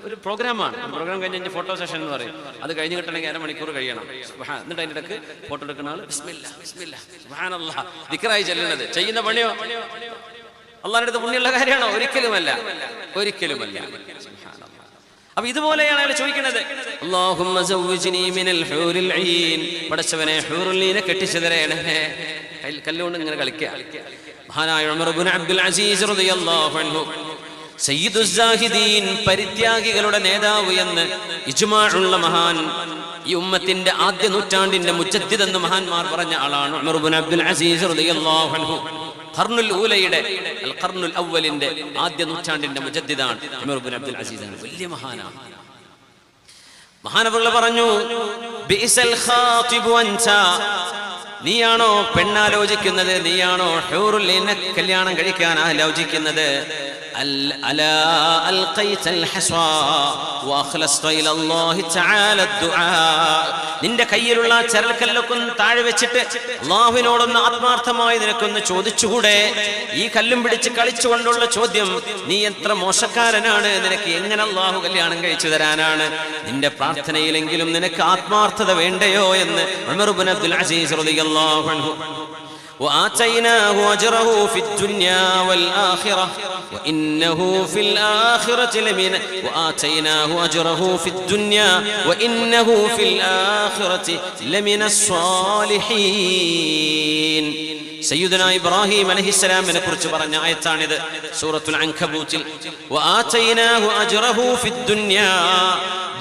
ഒരു പ്രോഗ്രാമാണ്. പ്രോഗ്രാം കഴിഞ്ഞ് ഫോട്ടോ സെഷൻ എന്ന് പറയും. അത് കഴിഞ്ഞ് കിട്ടണമെങ്കിൽ അരമണിക്കൂർ കഴിയണം. എന്നിട്ട് അതിൻ്റെ ഇടയ്ക്ക് ഫോട്ടോ എടുക്കുന്ന ആൾ ബിസ്മില്ലാ ബിസ്മില്ലാ സുബ്ഹാനല്ലാഹ് ദിക്റായി ചെല്ലുന്നത്. ചെയ്യുന്ന പണിയോ അള്ളാഹുവിന്റെ അടുത്ത് പുണ്യമുള്ള കാര്യമാണോ? ഒരിക്കലുമല്ല, ഒരിക്കലുമല്ല. അപ്പൊ ഇതുപോലെയാണ് അയാൾ ചോദിക്കുന്നത്, അല്ലാഹുമ്മ സവ്വിജ്നി മിനൽ ഹൂറിൽ ഐൻ. പടച്ചവനെ ഹൂറുൽ ഈനെ കെട്ടിച്ചു തരണമേ. കല്ലുകൊണ്ട് ഇങ്ങനെ കളിക്കുക. മഹാനായ ഉമർ ഇബ്നു അബ്ദുൽ അസീസ് റളിയല്ലാഹു അൻഹു സയ്യിദുസ് സാഹിദീൻ, പരിത്യാഗികളുടെ നേതാവ് എന്ന് ഇജ്മാഉള്ള മഹാൻ, ഈ ഉമ്മത്തിന്റെ ആദ്യ നൂറ്റാണ്ടിന്റെ മുജദ്ദിദ് എന്ന് മഹാന്മാർ പറഞ്ഞ ആളാണ് ഉമർ ഇബ്നു അബ്ദുൽ അസീസ് റളിയല്ലാഹു അൻഹു. ഖർനുൽ ഊലയുടെ അൽ ഖർനുൽ അവ്വലിന്റെ ആദ്യ നൂറ്റാണ്ടിന്റെ മുജദ്ദിദാണ് ഉമർ ഇബ്നു അബ്ദുൽ അസീസ്. വലിയ മഹാനാണ്. മഹാനവറുകൾ പറഞ്ഞു, ബിഇസൽ ഖാതിബു അൻത. നീയാണോ പെണ്ണാലോചിക്കുന്നത്? നീയാണോ ഹൂറുൽ ഈനെ കല്യാണം കഴിക്കാൻ ആലോചിക്കുന്നത്? അലാ അൽഖൈതൽ ഹസ്വാ വഅഖ്ലസ്ത ഇലല്ലാഹി തആല ദുആ. നിന്റെ കയ്യിലുള്ള ചരൽക്കല്ലൊക്കെ താഴെ വെച്ചിട്ട് അല്ലാഹുവിനോടൊന്ന് ആത്മാർത്ഥമായി നിനക്കൊന്ന് ചോദിച്ചുകൂടെ? ഈ കല്ലും പിടിച്ച് കളിച്ചുകൊണ്ടുള്ള ചോദ്യം, നീ എത്ര മോശക്കാരനാണ്, നിനക്ക് എങ്ങനെ അല്ലാഹു കല്യാണം കഴിച്ചു തരാനാണ്? നിന്റെ പ്രാർത്ഥനയിലെങ്കിലും നിനക്ക് ആത്മാർത്ഥത വേണ്ടയോ എന്ന് ഉമർ ഇബ്നു അബ്ദുൽ അസീസ് റളിയല്ലാഹു അൻഹു. وآتيناه أجره في الدنيا والآخرة وإنه في الآخرة لمن وآتيناه أجره في الدنيا وإنه في الآخرة لمن الصالحين. സയ്യിദുനാ ഇബ്രാഹിം അലൈഹിസ്സലാമിനെ കുറിച്ച് പറഞ്ഞ ആയത്താണിത്. സൂറത്തുൽ അൻകബൂത്തിൽ വആതൈനാഹു അജ്റഹു ഫിദ്ദുനിയാ.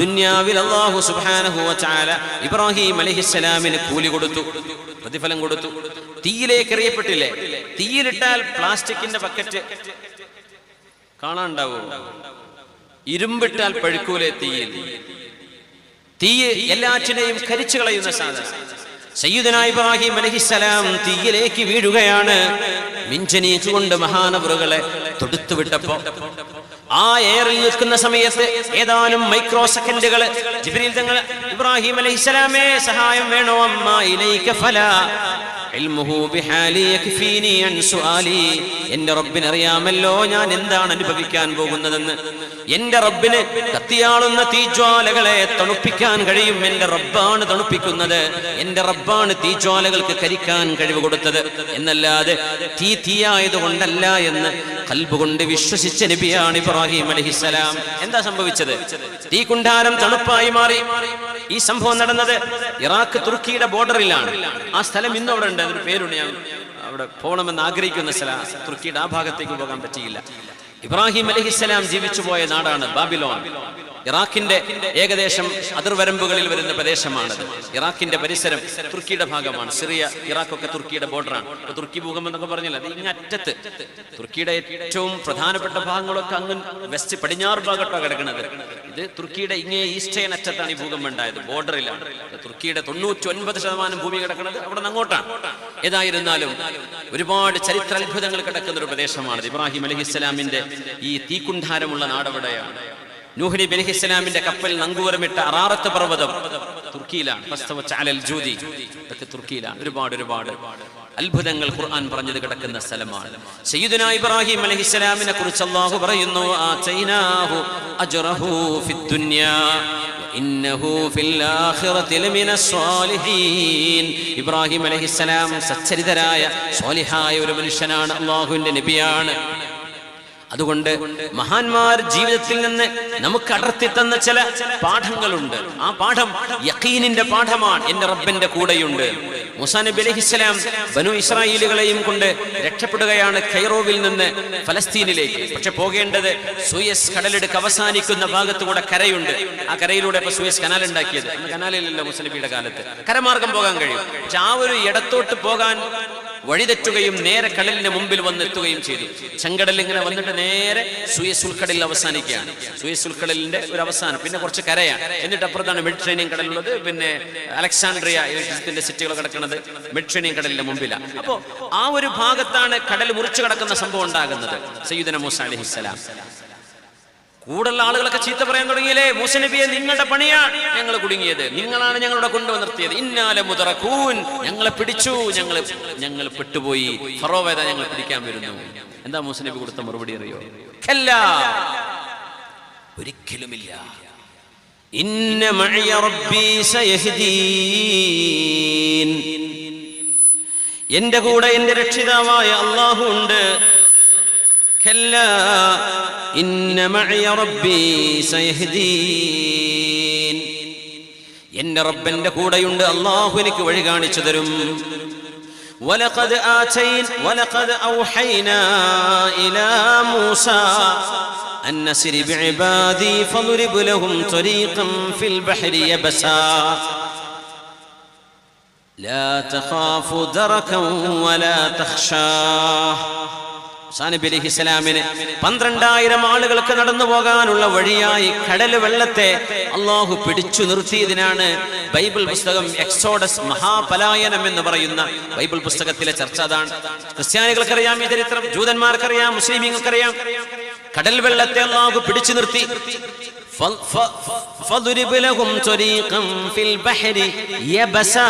ദുനിയാവിൽ അല്ലാഹു സുബ്ഹാനഹു വ തആല ഇബ്രാഹിം അലൈഹിസ്സലാമിന് കൂലി കൊടുത്തു, പ്രതിഫലം കൊടുത്തു. തീയിലേക്ക് എറിയപ്പെട്ടില്ലേ? തീയിലിട്ടാൽ പ്ലാസ്റ്റിക്കിന്റെ ബക്കറ്റ് കാണാണ്ടാവോ? ഇരുമ്പിട്ടാൽ പഴുക്കൂലേ തീയിൽ? തീ എല്ലാറ്റിനെയും കരിച്ചു കളയുന്ന സാധനം. സയ്യിദുനാ ഇബ്രാഹിം അലൈഹിസ്സലാം തീയിലേക്ക് വീഴുകയാണ്. മിഞ്ചനീച്ചുകൊണ്ട് മഹാനവറുകളെ തൊടുത്തുവിട്ടപ്പോ ആ എയറിൽ നിൽക്കുന്ന സമയത്ത് ഏതാനും മൈക്രോ സെക്കൻഡുകൾ ജിബ്രീൽ തങ്ങൾ ഇബ്രാഹിം അലൈഹിസ്സലാമേ സഹായം വേണോ? അമ്മ ഇലൈക ഫലാ ഇൽമുഹു ബിഹാലി യക്ഫീനി അൻ സുആലി. എന്റെ റബ്ബിന് അറിയാമല്ലോ ഞാൻ എന്താണ് അനുഭവിക്കാൻ പോകുന്നതെന്ന്. എന്റെ റബ്ബിന് കത്തിയാളുന്ന തീജ്വാലകളെ തണുപ്പിക്കാൻ കഴിയും. എന്റെ റബ്ബാണ് തണുപ്പിക്കുന്നത്. എന്റെ റബ്ബാണ് തീജ്വാലകൾക്ക് കരിക്കാൻ കഴിവ് കൊടുത്തത് എന്നല്ലാതെ തീയായതുകൊണ്ടല്ല എന്ന് ഖൽബ് കൊണ്ട് വിശ്വസിച്ച നബിയാണ് ഇബ്രാഹിം അലൈഹിസ്സലാം. എന്താ സംഭവിച്ചത്? തീ കുണ്ഡാരം തണുപ്പായി മാറി. ഈ സംഭവം നടന്നത് ഇറാഖ് തുർക്കിയുടെ ബോർഡറിലാണ്. ആ സ്ഥലം ഇന്നും അവിടെ ഉണ്ട്. അതിന് പേരുണ്ട്. ഞാൻ അവിടെ പോകണമെന്ന് ആഗ്രഹിക്കുന്ന സ്ഥലം. തുർക്കിയുടെ ആ ഭാഗത്തേക്ക് പോകാൻ പറ്റിയില്ല. ഇബ്രാഹിം അലൈഹിസ്സലാം ജീവിച്ചു പോയ നാടാണ് ബാബിലോൺ. ഇറാഖിന്റെ ഏകദേശം അതിർവരമ്പുകളിൽ വരുന്ന പ്രദേശമാണത്. ഇറാഖിന്റെ പരിസരം തുർക്കിയുടെ ഭാഗമാണ്. സിറിയ, ഇറാഖൊക്കെ തുർക്കിയുടെ ബോർഡറാണ്. ഇപ്പൊ തുർക്കി ഭൂകമ്പം എന്നൊക്കെ പറഞ്ഞില്ല, അത് ഇങ്ങറ്റത്ത് തുർക്കിയുടെ ഏറ്റവും പ്രധാനപ്പെട്ട ഭാഗങ്ങളൊക്കെ അങ്ങ് വെസ്റ്റ് പടിഞ്ഞാറ് ഭാഗത്താണ് കിടക്കുന്നത്. ഇത് തുർക്കിയുടെ ഇങ്ങേ ഈസ്റ്റേൺ അറ്റത്താണ് ഈ ഭൂകമ്പം ഉണ്ടായത്. ബോർഡറിലാണ്. തുർക്കിയുടെ 99% ഭൂമി കിടക്കുന്നത് അവിടെ നിന്ന് അങ്ങോട്ടാണ്. ഏതായിരുന്നാലും ഒരുപാട് ചരിത്ര അത്ഭുതങ്ങൾ കിടക്കുന്ന ഒരു പ്രദേശമാണ് ഇബ്രാഹിം അലൈഹിസ്സലാമിന്റെ ഈ തീക്കുണ്ഠാരമുള്ള നാടവിടെയാണ്. നൂഹ് നബി അലൈഹിസ്സലാമിന്റെ കപ്പൽ നങ്കൂരമിട്ട അറാറത്ത് പർവ്വതം തുർക്കിയിലാണ്. ഇതൊക്കെ തുർക്കിയിലാണ്. ഒരുപാട് അത്ഭുതങ്ങൾ ഖുർആൻ പറഞ്ഞത് കിടക്കുന്ന സ്ഥലമാണ്. സയ്യിദുനാ ഇബ്രാഹിം അലൈഹിസ്സലാമിനെ കുറിച്ച് അല്ലാഹു പറയുന്നു, ആതൈനാഹു അജ്റഹു ഫിദ്ദുനിയാ ഇന്നഹു ഫിൽ ആഖിറതി ലമിനസ് സ്വാലിഹീൻ. ഇബ്രാഹിം അലൈഹിസ്സലാം സച്ചരിതരായ സ്വാലിഹായ ഒരു മനുഷ്യനാണ്, അല്ലാഹുവിന്റെ നബിയാണ്. അതുകൊണ്ട് മഹാന്മാർ ജീവിതത്തിൽ നിന്ന് നമുക്ക് അടർത്തി തന്ന ചില പാഠങ്ങളുണ്ട്. ആ പാഠം യഖീനിന്റെ പാഠമാണ്. എന്റെ റബ്ബിന്റെ കൂടെയുണ്ട്. മൂസാ നബി അലൈഹിസ്സലാം ബനു ഇസ്രായേലുകളെയും കൊണ്ട് രക്ഷപ്പെടുകയാണ് കൈറോവിൽ നിന്ന് ഫലസ്തീനിലേക്ക്. പക്ഷെ പോകേണ്ടത് സൂയസ് കടലിടുക്ക് അവസാനിക്കുന്ന ഭാഗത്തുകൂടെ കരയുണ്ട്. ആ കരയിലൂടെ ഇപ്പൊ സൂയസ് കനാൽ ഉണ്ടാക്കിയത്. കനാലിലല്ല മൂസാ നബിയുടെ കാലത്ത്, കരമാർഗം പോകാൻ കഴിയും. പക്ഷെ ആ ഒരു ഇടത്തോട്ട് പോകാൻ വഴിതെറ്റുകയും നേരെ കടലിന്റെ മുമ്പിൽ വന്നെത്തുകയും ചെയ്തു. ചെങ്കടൽ ഇങ്ങനെ വന്നിട്ട് നേരെ സൂയസ് ഉൾക്കടലിൽ അവസാനിക്കുകയാണ്. സൂയസ് ഉൾക്കടലിന്റെ ഒരു അവസാനം, പിന്നെ കുറച്ച് കരയാണ്. എന്നിട്ട് അപ്പുറത്താണ് മെഡിറ്ററേനിയൻ കടലുള്ളത്. പിന്നെ അലക്സാൻഡ്രിയ ഈജിപ്തിന്റെ സിറ്റികൾ കിടക്കുന്നത് മെഡിറ്ററേനിയൻ കടലിന്റെ മുമ്പിലാണ്. അപ്പോ ആ ഒരു ഭാഗത്താണ് കടൽ മുറിച്ചു കടക്കുന്ന സംഭവം ഉണ്ടാകുന്നത്. സയ്യിദുനാ മൂസാ അലൈഹിസ്സലാം കൂടുള്ള ആളുകളൊക്കെ ചീത്ത പറയാൻ തുടങ്ങിയില്ലേ, മൂസാ നബിയെ നിങ്ങളുടെ പണിയാണ് ഞങ്ങൾ കുടുങ്ങിയത്, നിങ്ങളാണ് ഞങ്ങളുടെ കൊണ്ടുവന്ന് നിർത്തിയത്, ഇന്നാല മുദറകൂൻ, ഞങ്ങളെ പിടിച്ചു, ഞങ്ങൾ പെട്ടുപോയി, ഫറോവേദ ഞങ്ങൾ പിടിക്കാൻ വരുന്നു. എന്താ മൂസാ നബി കൊടുത്ത മറുപടി അറിയോ? കല്ലാ, ഒരിക്കലുമില്ല. ഇന്ന മഅയ റബ്ബി സയഹ്ദീൻ, എന്റെ കൂടെ എന്റെ രക്ഷിതാവായ അല്ലാഹു ഉണ്ട്. കല്ലാ ഇന്ന മഅയ റബ്ബി സയഹ്ദീൻ, എന്റെ റബ്ബന്റെ കൂടെയുണ്ട്, അല്ലാഹു എനിക്ക് വഴി കാണിച്ചു തരും. വലഖദ് ഔഹൈനാ ഇലാ മൂസാ അൻ നസ്രി ബിഇബാദി ഫദ്രിബ് ലഹും ത്വരീഖൻ ഫിൽ ബഹരി യബസാ ലാ തഖാഫു ദറകൻ വലാ തഖ്ശാ. മൂസാ നബി അലൈഹിസ്സലാമിന് 12,000 ആളുകൾക്ക് നടന്നു പോകാനുള്ള വഴിയായി കടൽ വെള്ളത്തെ അല്ലാഹു പിടിച്ചു നിർത്തിയതിനാണ് ബൈബിൾ പുസ്തകം എക്സോഡസ്, മഹാപലായനം എന്ന് പറയുന്ന ബൈബിൾ പുസ്തകത്തിലെ ചർച്ച അതാണ്. ക്രിസ്ത്യാനികൾക്കറിയാം ഈ ചരിത്രം, ജൂതന്മാർക്കറിയാം, മുസ്ലിമീങ്ങൾക്കറിയാം. കടൽ വെള്ളത്തെ അല്ലാഹു പിടിച്ചു നിർത്തി. ഫദ്രിബ് ലഹും ത്വരീഖൻ ഫിൽ ബഹരി യബസാ,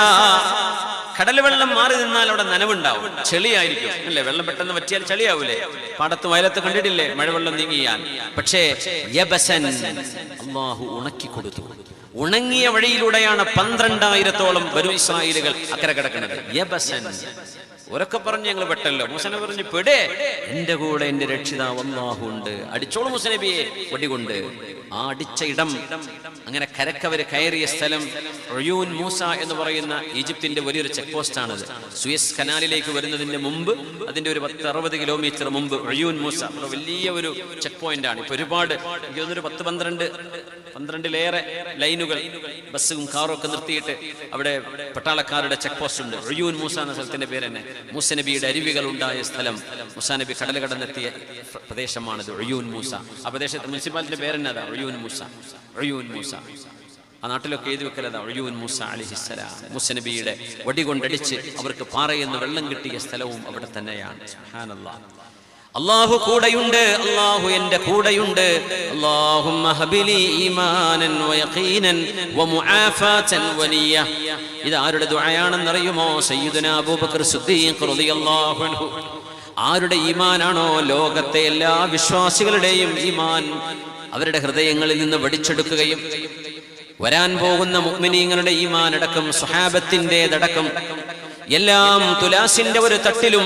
കടൽ വെള്ളം മാറി നിന്നാൽ അവിടെ നനവുണ്ടാവും, ചെളിയായിരിക്കും അല്ലേ? വെള്ളം പെട്ടെന്ന് പറ്റിയാൽ ചെളിയാവൂലേ? പാടത്ത് വയലത്ത് കണ്ടിട്ടില്ലേ മഴവെള്ളം നീങ്ങിയാൽ? പക്ഷേ യബസൻ, അല്ലാഹു ഉണക്കി കൊടുത്തു. ഉണങ്ങിയ വഴിയിലൂടെയാണ് 12,000-ഓളം ബനു ഇസ്രായേലുകൾ അക്കരെ കിടക്കുന്നത്. യബസൻ, ഉറക്കെ പറഞ്ഞ് ഞങ്ങൾ പെട്ടല്ലോ. മൂസാ നബി പറഞ്ഞു, പെടേ, എന്റെ കൂടെ എന്റെ രക്ഷിതാവ് അല്ലാഹു ഉണ്ട്, അടിച്ചോളൂ മൂസാ നബിയെ വടികൊണ്ട്. ആ അടിച്ച ഇടം, അങ്ങനെ കരക്കവര് കയറിയ സ്ഥലം ഉയൂൻ മൂസ എന്ന് പറയുന്ന ഈജിപ്തിന്റെ വലിയൊരു ചെക്ക് പോസ്റ്റ് ആണത്. സൂയസ് കനാലിലേക്ക് വരുന്നതിന്റെ മുമ്പ്, അതിന്റെ ഒരു 10-60 കിലോമീറ്റർ മുമ്പ് ഉയൂൻ മൂസ വലിയ ഒരു ചെക്ക് പോയിന്റ് ആണ്. ഇപ്പൊ ഒരുപാട്, എനിക്ക് തോന്നുന്നു 10-12-ലേറെ ലൈനുകൾ, ബസ്സും കാറും ഒക്കെ നിർത്തിയിട്ട് അവിടെ പട്ടാളക്കാരുടെ ചെക്ക് പോസ്റ്റ് ഉണ്ട്. ഉയൂൻ മൂസ എന്ന സ്ഥലത്തിന്റെ പേര് തന്നെ. മൂസാ നബിയുടെ അരുവികൾ ഉണ്ടായ സ്ഥലം, മൂസാ നബി കടൽ കടന്നെത്തിയ പ്രദേശമാണിത്, ഉയൂൻ മൂസ. ആ പ്രദേശത്തെ മുനിസിപ്പാലിറ്റിന്റെ പേര് തന്നെ അതാ, ഉയൂൻ മൂസ. ഉയൂൻ മൂസ ആ നാട്ടിലൊക്കെ എഴുതി വെക്കലതാ, ഉയൂൻ മൂസ അലൈഹിസ്സലാം. മൂസാ നബിയുടെ വടി കൊണ്ടടിച്ച് അവർക്ക് പാറയെന്ന് വെള്ളം കിട്ടിയ സ്ഥലവും അവിടെ തന്നെയാണ്. സുബ്ഹാനല്ലാഹ്. അല്ലാഹു കൂടെയുണ്ട്, അല്ലാഹു എന്റെ കൂടെയുണ്ട്. അല്ലാഹുമ്മ ഹബിലി ഈമാനൻ വയഖീനൻ വമുആഫാതൻ വനിയ. ഇത് ആരുടെ ദുആയാണെന്നറിയുമോ? സയ്യിദുനാ അബൂബക്കർ സിദ്ദീഖ് റളിയല്ലാഹു അൻഹു. ആരുടെ ഈമാനാണോ ലോകത്തെ എല്ലാ വിശ്വാസികളുടെയും ഈമാൻ അവരുടെ ഹൃദയങ്ങളിൽ നിന്ന് വടിച്ചെടുക്കുകയും വരാൻ പോകുന്ന മുഅ്മിനീങ്ങളുടെ ഈമാൻ അടക്കം, സ്വഹാബത്തിൻ്റെതടക്കം എല്ലാം തുലാസിന്റെ ഒരു തട്ടിലും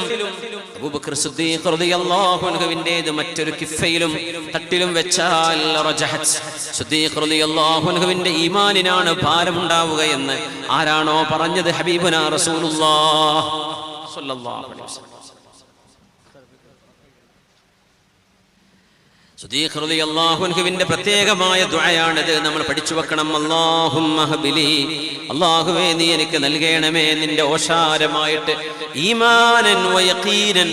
അബൂബക്കർ സിദ്ദീഖ് റളിയല്ലാഹു അൻഹുവിന്റേത് മറ്റൊരു കിഫയിലും തട്ടിലും വെച്ചാൽ റജഹത്ത്. സിദ്ദീഖ് റളിയല്ലാഹു അൻഹുവിന്റെ ഈമാനിനാണ് ഭാരമുണ്ടാവുക എന്ന് ആരാണോ പറഞ്ഞത്? ഹബീബുനാ റസൂലുള്ളാഹ് സ്വല്ലല്ലാഹു അലൈഹി വസല്ലം. സിദ്ദീഖ് റളിയല്ലാഹു അൻഹുവിന്റെ പ്രത്യേകമായ ദുആയാണിത്, നമ്മൾ പഠിച്ചു വെക്കണം. അല്ലാഹുമ്മ ഹബിലി, അല്ലാഹുവേ നീ എനിക്ക് നൽകണമേ നിന്റെ ഓശാരമായിട്ട് ഈമാനൻ വയഖീനൻ,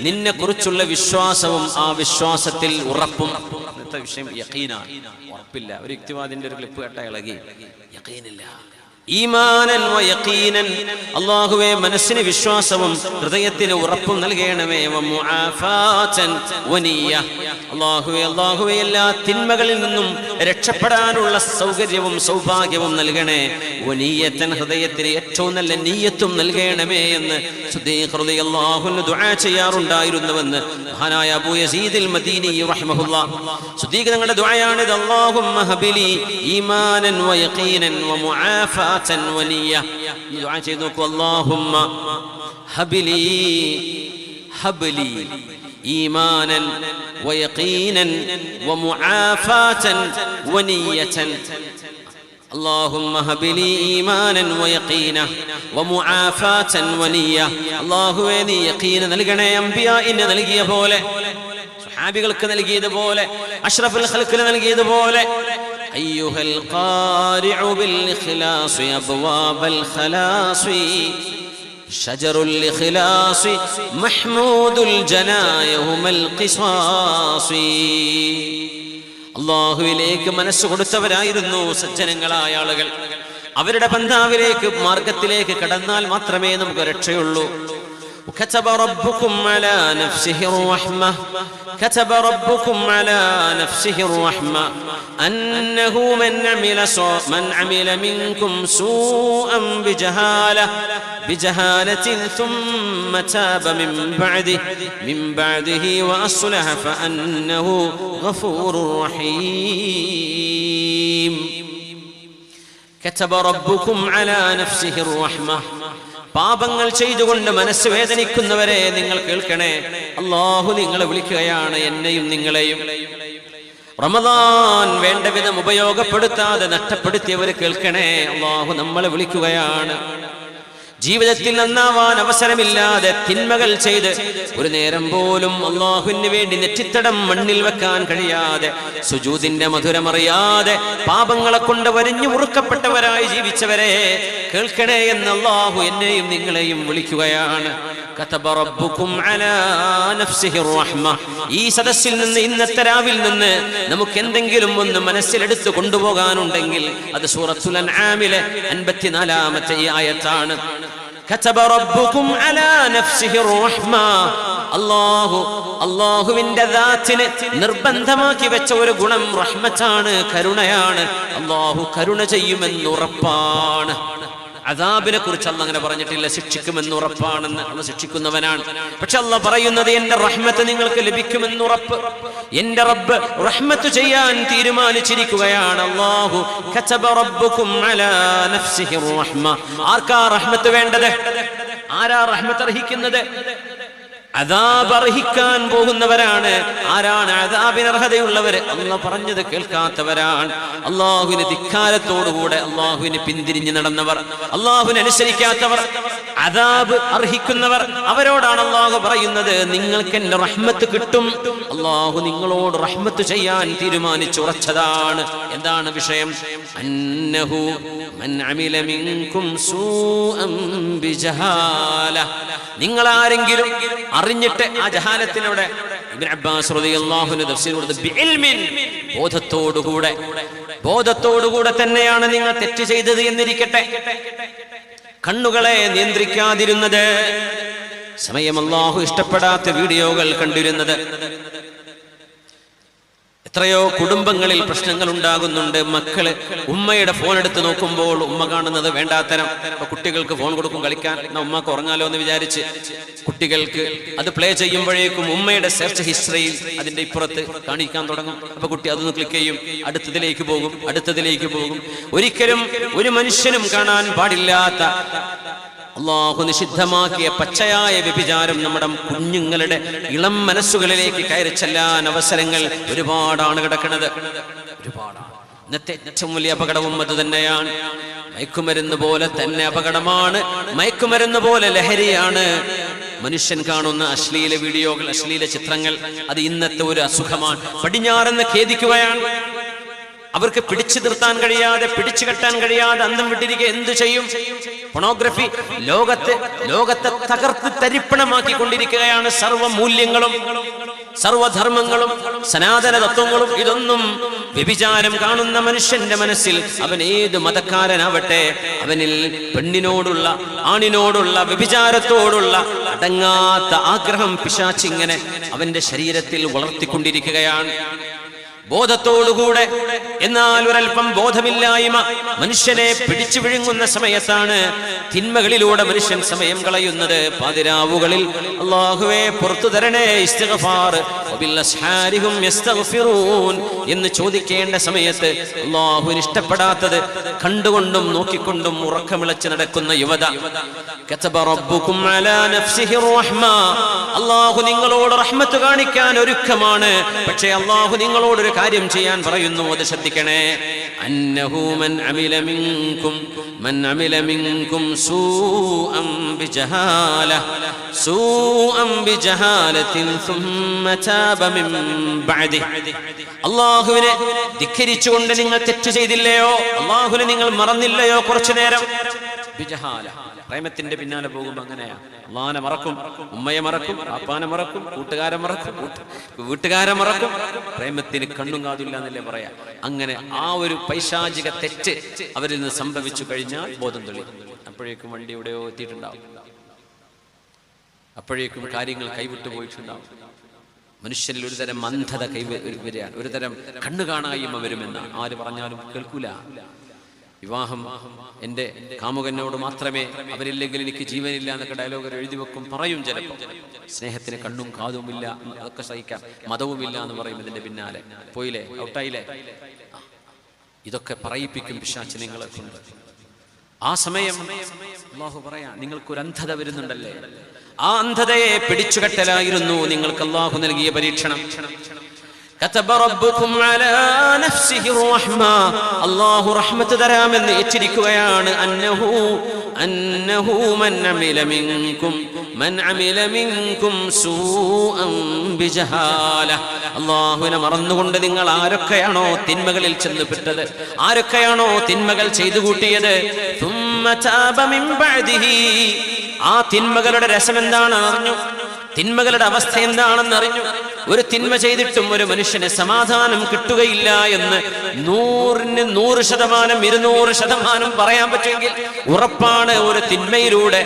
നിന്നെ കുറിച്ചുള്ള വിശ്വാസവും ആ വിശ്വാസത്തിൽ ഉറപ്പും. ഇന്നത്തെ വിഷയം യഖീനാണ്, ഉറപ്പില്ല. ഒരു യുക്തിവാദിന്റെ ഒരു ക്ലിപ്പ് കേട്ട ഇളകി, യഖീനില്ല. ഈമാനൻ വയഖീനൻ, അല്ലാഹുവേ മനസ്സിന് വിശ്വാസവും ഹൃദയത്തിന് ഉറപ്പും നൽകണമേ. വമുആഫാതൻ വനിയ, അല്ലാഹുവേ എല്ലാ തിന്മകളിൽ നിന്നും രക്ഷപ്പെടാനുള്ള സൗകര്യവും സൗഭാഗ്യവും നൽകണേ. വനിയത്തൻ ഹൃദയത്തിന് ഏറ്റവും നല്ല നിയ്യത്തും നൽകണമേ എന്ന് സിദ്ദീഖ് റളിയല്ലാഹു അൻഹു ദുആ ചെയ്യാറുണ്ടായിരുന്നുവെന്ന് മഹാനായ അബൂ യസീദുൽ മദീനി റഹിമഹുല്ലാഹ് സിദ്ദീഖ് തങ്ങളുടെ ദുആയാണിത്. അല്ലാഹുമ്മ ഹബിലി ഈമാനൻ വയഖീനൻ വമുആഫാതൻ വനിയ്യ. ദുആ ചെയ്തു നോക്കൂ. അല്ലാഹുമ്മ ഹബിലി ഈമാനൻ വയഖീനൻ വമുആഫാതൻ വനിയ്യതൻ. اللهم هب لي ايمانا ويقينا ومعافاه ونيه. അല്ലാഹുവേ നീ യഖീന നൽകണേ, അംബിയാഇന് നൽകിയ പോലെ, സ്വഹാബികൾക്ക് നൽകിയതുപോലെ, അഷ്റഫുൽ ഖൽഖിന് നൽകിയതുപോലെ. അയ്യുഹൽ ഖാരിഉ ബിൽ ഇഖ്ലാസ് അബ്വാബൽ ഖലാസ് ഷജറുൽ ഇഖ്ലാസ് മഹ്മൂദുൽ ജനായഹുൽ ഖിസാസ്. അല്ലാഹുവിലേക്ക് മനസ്സ് കൊടുത്തവരായിരുന്നു സജ്ജനങ്ങളായ ആളുകൾ. അവരുടെ പന്ഥാവിലേക്ക്, മാർഗത്തിലേക്ക് കടന്നാൽ മാത്രമേ നമുക്ക് രക്ഷയുള്ളൂ. كتب ربكم على نفسه الرحمة كتب ربكم على نفسه الرحمة أنه من عمل منكم سوءا بجهالة ثم تاب من بعده وأصلح فأنه غفور رحيم. كتب ربكم على نفسه الرحمة. പാപങ്ങൾ ചെയ്തുകൊണ്ട് മനസ്സ് വേദനിക്കുന്നവരെ നിങ്ങൾ കേൾക്കണേ. അല്ലാഹു നിങ്ങളെ വിളിക്കുകയാണ്, എന്നെയും നിങ്ങളെയും. റമദാൻ വേണ്ട വിധം ഉപയോഗപ്പെടുത്താതെ നഷ്ടപ്പെടുത്തിയവർ കേൾക്കണേ. അല്ലാഹു നമ്മളെ വിളിക്കുകയാണ്. ജീവിതത്തിൽ നന്നാവാൻ അവസരമില്ലാതെ തിന്മകൾ ചെയ്ത് ഒരു നേരം പോലും അല്ലാഹുവിന് വേണ്ടി നെറ്റിത്തടം മണ്ണിൽ വെക്കാൻ കഴിയാതെ, സുജൂദിന്റെ മധുരമറിയാതെ പാപങ്ങളെ കൊണ്ട് വരിഞ്ഞു മുറുക്കപ്പെട്ടവരായി ജീവിച്ചവരെ കേൾക്കണേ എന്ന് അല്ലാഹു എന്നെയും നിങ്ങളെയും വിളിക്കുകയാണ്. കതബ റബ്ബുക്കും അലാ നഫ്സിഹി റഹ്മ. ഈ സദസ്സിൽ നിന്ന്, ഇന്നത്തെ രാവിൽ നിന്ന് നമുക്ക് എന്തെങ്കിലും ഒന്ന് മനസ്സിലെടുത്ത് കൊണ്ടുപോകാനുണ്ടെങ്കിൽ അത് സൂറത്തുൽ അൻആമിലെ 54-ാമത്തെ ഈ ആയത്താണ്. കതബ റബ്ബുക്കും അലാ നഫ്സിഹി റഹ്മ. അല്ലാഹുവിന്റെ ദാത്തിനെ നിർബന്ധമാക്കി വെച്ച ഒരു ഗുണം റഹ്മത്താണ്, കരുണയാണ്. അല്ലാഹു കരുണ ചെയ്യുമെന്ന് ഉറപ്പാണ്. അദാബിനെ കുറിച്ച് അല്ലാഹ് അങ്ങനെ പറഞ്ഞിട്ടില്ല, ശിക്ഷിക്കുമെന്ന് ഉറപ്പാണെന്ന്. അല്ലാഹ് ശിക്ഷിക്കുന്നവനാണ്. പക്ഷെ അല്ലാഹ് പറയുന്നത് എന്റെ റഹ്മത്ത് നിങ്ങൾക്ക് ലഭിക്കുമെന്ന് ഉറപ്പ്. എന്റെ റബ്ബ് റഹ്മത്ത് ചെയ്യാൻ തീരുമാനിച്ചിരിക്കുകയാണ്. അല്ലാഹു കതബ റബ്ബുക്കും അലാ നഫ്സിഹി റഹ്മ. ആർക്കാ റഹ്മത്ത് വേണ്ടത്? ആരാ റഹ്മത്ത് അർഹിക്കുന്നത്? അദാബ് അർഹിക്കാൻ പോകുന്നവരാണ്. ആരാണ് അദാബിന് അർഹതയുള്ളവർ? അല്ലാഹ് പറഞ്ഞത് കേൾക്കാത്തവരാണ്. അല്ലാഹുവിന് ധിക്കാരത്തോടുകൂടെ അല്ലാഹുവിന് പിന്തിരിഞ്ഞു നടന്നവർ, അല്ലാഹുവിനെ അനുസരിക്കാത്തവർ, അദാബ് അർഹിക്കുന്നവർ. അവരോടാണ് അല്ലാഹു പറയുന്നത്, നിങ്ങൾക്ക് എന്റെ റഹ്മത്ത് കിട്ടും. അല്ലാഹു നിങ്ങളോട് റഹ്മത്ത് ചെയ്യാൻ തീരുമാനിച്ചുറച്ചതാണ്. എന്താണ് വിഷയം? അന്നഹു മൻ അമില മിൻകും സൂഅൻ ബിജഹാല. നിങ്ങൾ ആരെങ്കിലും അറിഞ്ഞിട്ട്, ആ ജഹാലത്തിനോടെ ഇബ്നു അബ്ബാസ് റളിയല്ലാഹു അൻഹു തഫ്സീർ കൊടുത്തത് ബിഇൽമിൻ, ബോധത്തോടുകൂടെ തന്നെയാണ് നിങ്ങൾ തെറ്റ് ചെയ്തത് എന്നിരിക്കട്ടെ. കണ്ണുകളെ നിയന്ത്രിക്കാതിരുന്നത്, സമയം അല്ലാഹു ഇഷ്ടപ്പെടാത്ത വീഡിയോകൾ കണ്ടിരുന്നത്. എത്രയോ കുടുംബങ്ങളിൽ പ്രശ്നങ്ങൾ ഉണ്ടാകുന്നുണ്ട്. മക്കള് ഉമ്മയുടെ ഫോൺ എടുത്ത് നോക്കുമ്പോൾ ഉമ്മ കാണുന്നത് വേണ്ടാത്തരം. അപ്പൊ കുട്ടികൾക്ക് ഫോൺ കൊടുക്കും കളിക്കാൻ, എന്നാ ഉമ്മക്ക് ഉറങ്ങാലോ എന്ന് വിചാരിച്ച് കുട്ടികൾക്ക് അത് പ്ലേ ചെയ്യുമ്പോഴേക്കും ഉമ്മയുടെ സെർച്ച് ഹിസ്റ്ററിയിൽ അതിന്റെ ഇപ്പുറത്ത് കാണിക്കാൻ തുടങ്ങും. അപ്പൊ കുട്ടി അതൊന്ന് ക്ലിക്ക് ചെയ്യും, അടുത്തതിലേക്ക് പോകും. ഒരിക്കലും ഒരു മനുഷ്യനും കാണാൻ പാടില്ലാത്ത, അല്ലാഹു നിഷിദ്ധമാക്കിയ പച്ചയായ വ്യഭിചാരം നമ്മുടെ കുഞ്ഞുങ്ങളുടെ ഇളം മനസ്സുകളിലേക്ക് കയറി ചെല്ലാൻ അവസരങ്ങൾ ഒരുപാടാണ് കിടക്കുന്നത്. ഒരുപാടാണ്. ഇന്നത്തെ ഏറ്റവും വലിയ അപകടവും അത് തന്നെയാണ്. മയക്കുമരുന്ന് പോലെ തന്നെ അപകടമാണ്, മയക്കുമരുന്ന് പോലെ ലഹരിയാണ്. മനുഷ്യൻ കാണുന്ന അശ്ലീല വീഡിയോകൾ, അശ്ലീല ചിത്രങ്ങൾ, അത് ഇന്നത്തെ ഒരു അസുഖമാണ്. പടിഞ്ഞാറെന്ന് ഖേദിക്കുകയാണ്. അവർക്ക് പിടിച്ചു നിർത്താൻ കഴിയാതെ, പിടിച്ചു കെട്ടാൻ കഴിയാതെ അന്തം വിട്ടിരിക്കുക. എന്ത് ചെയ്യും? പൊണോഗ്രഫി ലോകത്തെ തകർത്ത് തരിപ്പണമാക്കിക്കൊണ്ടിരിക്കുകയാണ്. സർവ്വമൂല്യങ്ങളും, സർവധർമ്മങ്ങളും, സനാതന തത്വങ്ങളും. ഇതൊന്നും വ്യഭിചാരം കാണുന്ന മനുഷ്യന്റെ മനസ്സിൽ, അവൻ ഏത് മതക്കാരനാവട്ടെ, അവനിൽ പെണ്ണിനോടുള്ള, ആണിനോടുള്ള, വ്യഭിചാരത്തോടുള്ള അടങ്ങാത്ത ആഗ്രഹം പിശാച് ഇങ്ങനെ അവന്റെ ശരീരത്തിൽ വളർത്തിക്കൊണ്ടിരിക്കുകയാണ്, ബോധത്തോടുകൂടെ. എന്നാൽ ഒരൽപ്പം ബോധമില്ലായ്മ മനുഷ്യനെ പിടിച്ചു വിഴുങ്ങുന്ന സമയത്താണ് തിന്മകളിലൂടെ മനുഷ്യൻ സമയം കളയുന്നത്. പാതിരാവുകളിൽ അല്ലാഹുവേ പുറത്തു തരണേ ഇസ്തിഗ്ഫാർ വബിൽഅസ്ഹാരിഹും യസ്തഗ്ഫിറൂൻ എന്ന് ചോദിക്കേണ്ട സമയത്ത് അല്ലാഹുവിന് ഇഷ്ടപ്പെടാത്തത് കണ്ടുകൊണ്ടും നോക്കിക്കൊണ്ടും ഉറക്കമിളച്ച് നടക്കുന്ന യുവത. കതബ റബ്ബുകും അലാ നഫ്സിഹി റഹ്മ, അല്ലാഹു നിങ്ങളോട് റഹ്മത്ത് കാണിക്കാൻ ഒരുക്കമാണ്. പക്ഷേ അല്ലാഹു നിങ്ങളോട് ഒരു കാര്യം ചെയ്യാൻ പറയുന്നു, അത് ശ്രദ്ധിക്കണേ. അന്നഹു മൻ അമില മിൻകും സൂഅൻ ബിജഹാലത്തിൻ സുമ്മ താബ മിൻ ബഅദിഹി. അല്ലാഹുവിനെ ധിക്കരിച്ചുകൊണ്ട് നിങ്ങൾ തെറ്റ് ചെയ്തില്ലയോ, അല്ലാഹുവിനെ നിങ്ങൾ മറന്നില്ലയോ കുറച്ചു നേരം? ബിജഹാല, പ്രേമത്തിന്റെ പിന്നാലെ പോകും. അങ്ങനെയാ, അള്ളാനെ മറക്കും, ഉമ്മയെ മറക്കും, അപ്പാനെ മറക്കും, കൂട്ടുകാരെ മറക്കും, വീട്ടുകാരെ മറക്കും. പ്രേമത്തിന് കണ്ണും കാതില്ല എന്നല്ലേ പറയാ. അങ്ങനെ ആ ഒരു പൈശാചിക തെറ്റ് അവരിൽ നിന്ന് സംഭവിച്ചു കഴിഞ്ഞാൽ ബോധം തെളിയും. അപ്പോഴേക്കും വണ്ടി എവിടെയോ എത്തിയിട്ടുണ്ടാവും, അപ്പോഴേക്കും കാര്യങ്ങൾ കൈവിട്ടു പോയിട്ടുണ്ടാവും. മനുഷ്യനിൽ ഒരുതരം അന്ധത വരികയാണ്, ഒരുതരം കണ്ണു കാണായ്മ വരുമെന്ന് ആര് പറഞ്ഞാലും കേൾക്കൂല. വിവാഹം എൻ്റെ കാമുകനോട് മാത്രമേ, അവരില്ലെങ്കിൽ എനിക്ക് ജീവനില്ല എന്നൊക്കെ ഡയലോഗ് എഴുതി വെക്കും, പറയും ചിലപ്പോൾ. സ്നേഹത്തിന് കണ്ണും കാതുമില്ല, അതൊക്കെ സഹിക്കാം. മതവുമില്ല എന്ന് പറയും ഇതിന്റെ പിന്നാലെ. പോയില്ലേ, ഔട്ടായില്ലേ? ഇതൊക്കെ പറയിപ്പിക്കും പിശാച് നിങ്ങളെ കൊണ്ട്. ആ സമയം അല്ലാഹു പറയാ, നിങ്ങൾക്കൊരു അന്ധത വരുന്നുണ്ടല്ലേ, ആ അന്ധതയെ പിടിച്ചുകെട്ടലായിരുന്നു നിങ്ങൾക്ക് അല്ലാഹു നൽകിയ പരീക്ഷണം. കതബ റബ്ബുകും അലാ നഫ്സിഹി റഹ്മ, അല്ലാഹു റഹ്മത്ത് തരാമെന്ന് എച്ചരിക്കുകയാണ്. അന്നഹു മൻ അമില മിൻകും സൂഅൻ ബിജഹാല, അല്ലാഹുവിനെ മറന്നുകൊണ്ട് നിങ്ങൾ ആരൊക്കെയാണോ തിന്മകളിൽ ചെന്ന് പെട്ടത്, ആരൊക്കെയാണോ തിന്മകൾ ചെയ്തു കൂട്ടിയത്, സുമ്മ താബ മിൻ ബഅദിഹി, ആ തിന്മകളുടെ രസം എന്താണെന്ന് അറിഞ്ഞു, തിന്മകളുടെ അവസ്ഥ എന്താണെന്ന് അറിഞ്ഞു. ഒരു തിന്മ ചെയ്തിട്ടും ഒരു മനുഷ്യന് സമാധാനം കിട്ടുകയില്ല എന്ന് 100% 200% പറയാൻ പറ്റുമെങ്കിൽ ഉറപ്പാണ് ഒരു തിന്മയിലൂടെ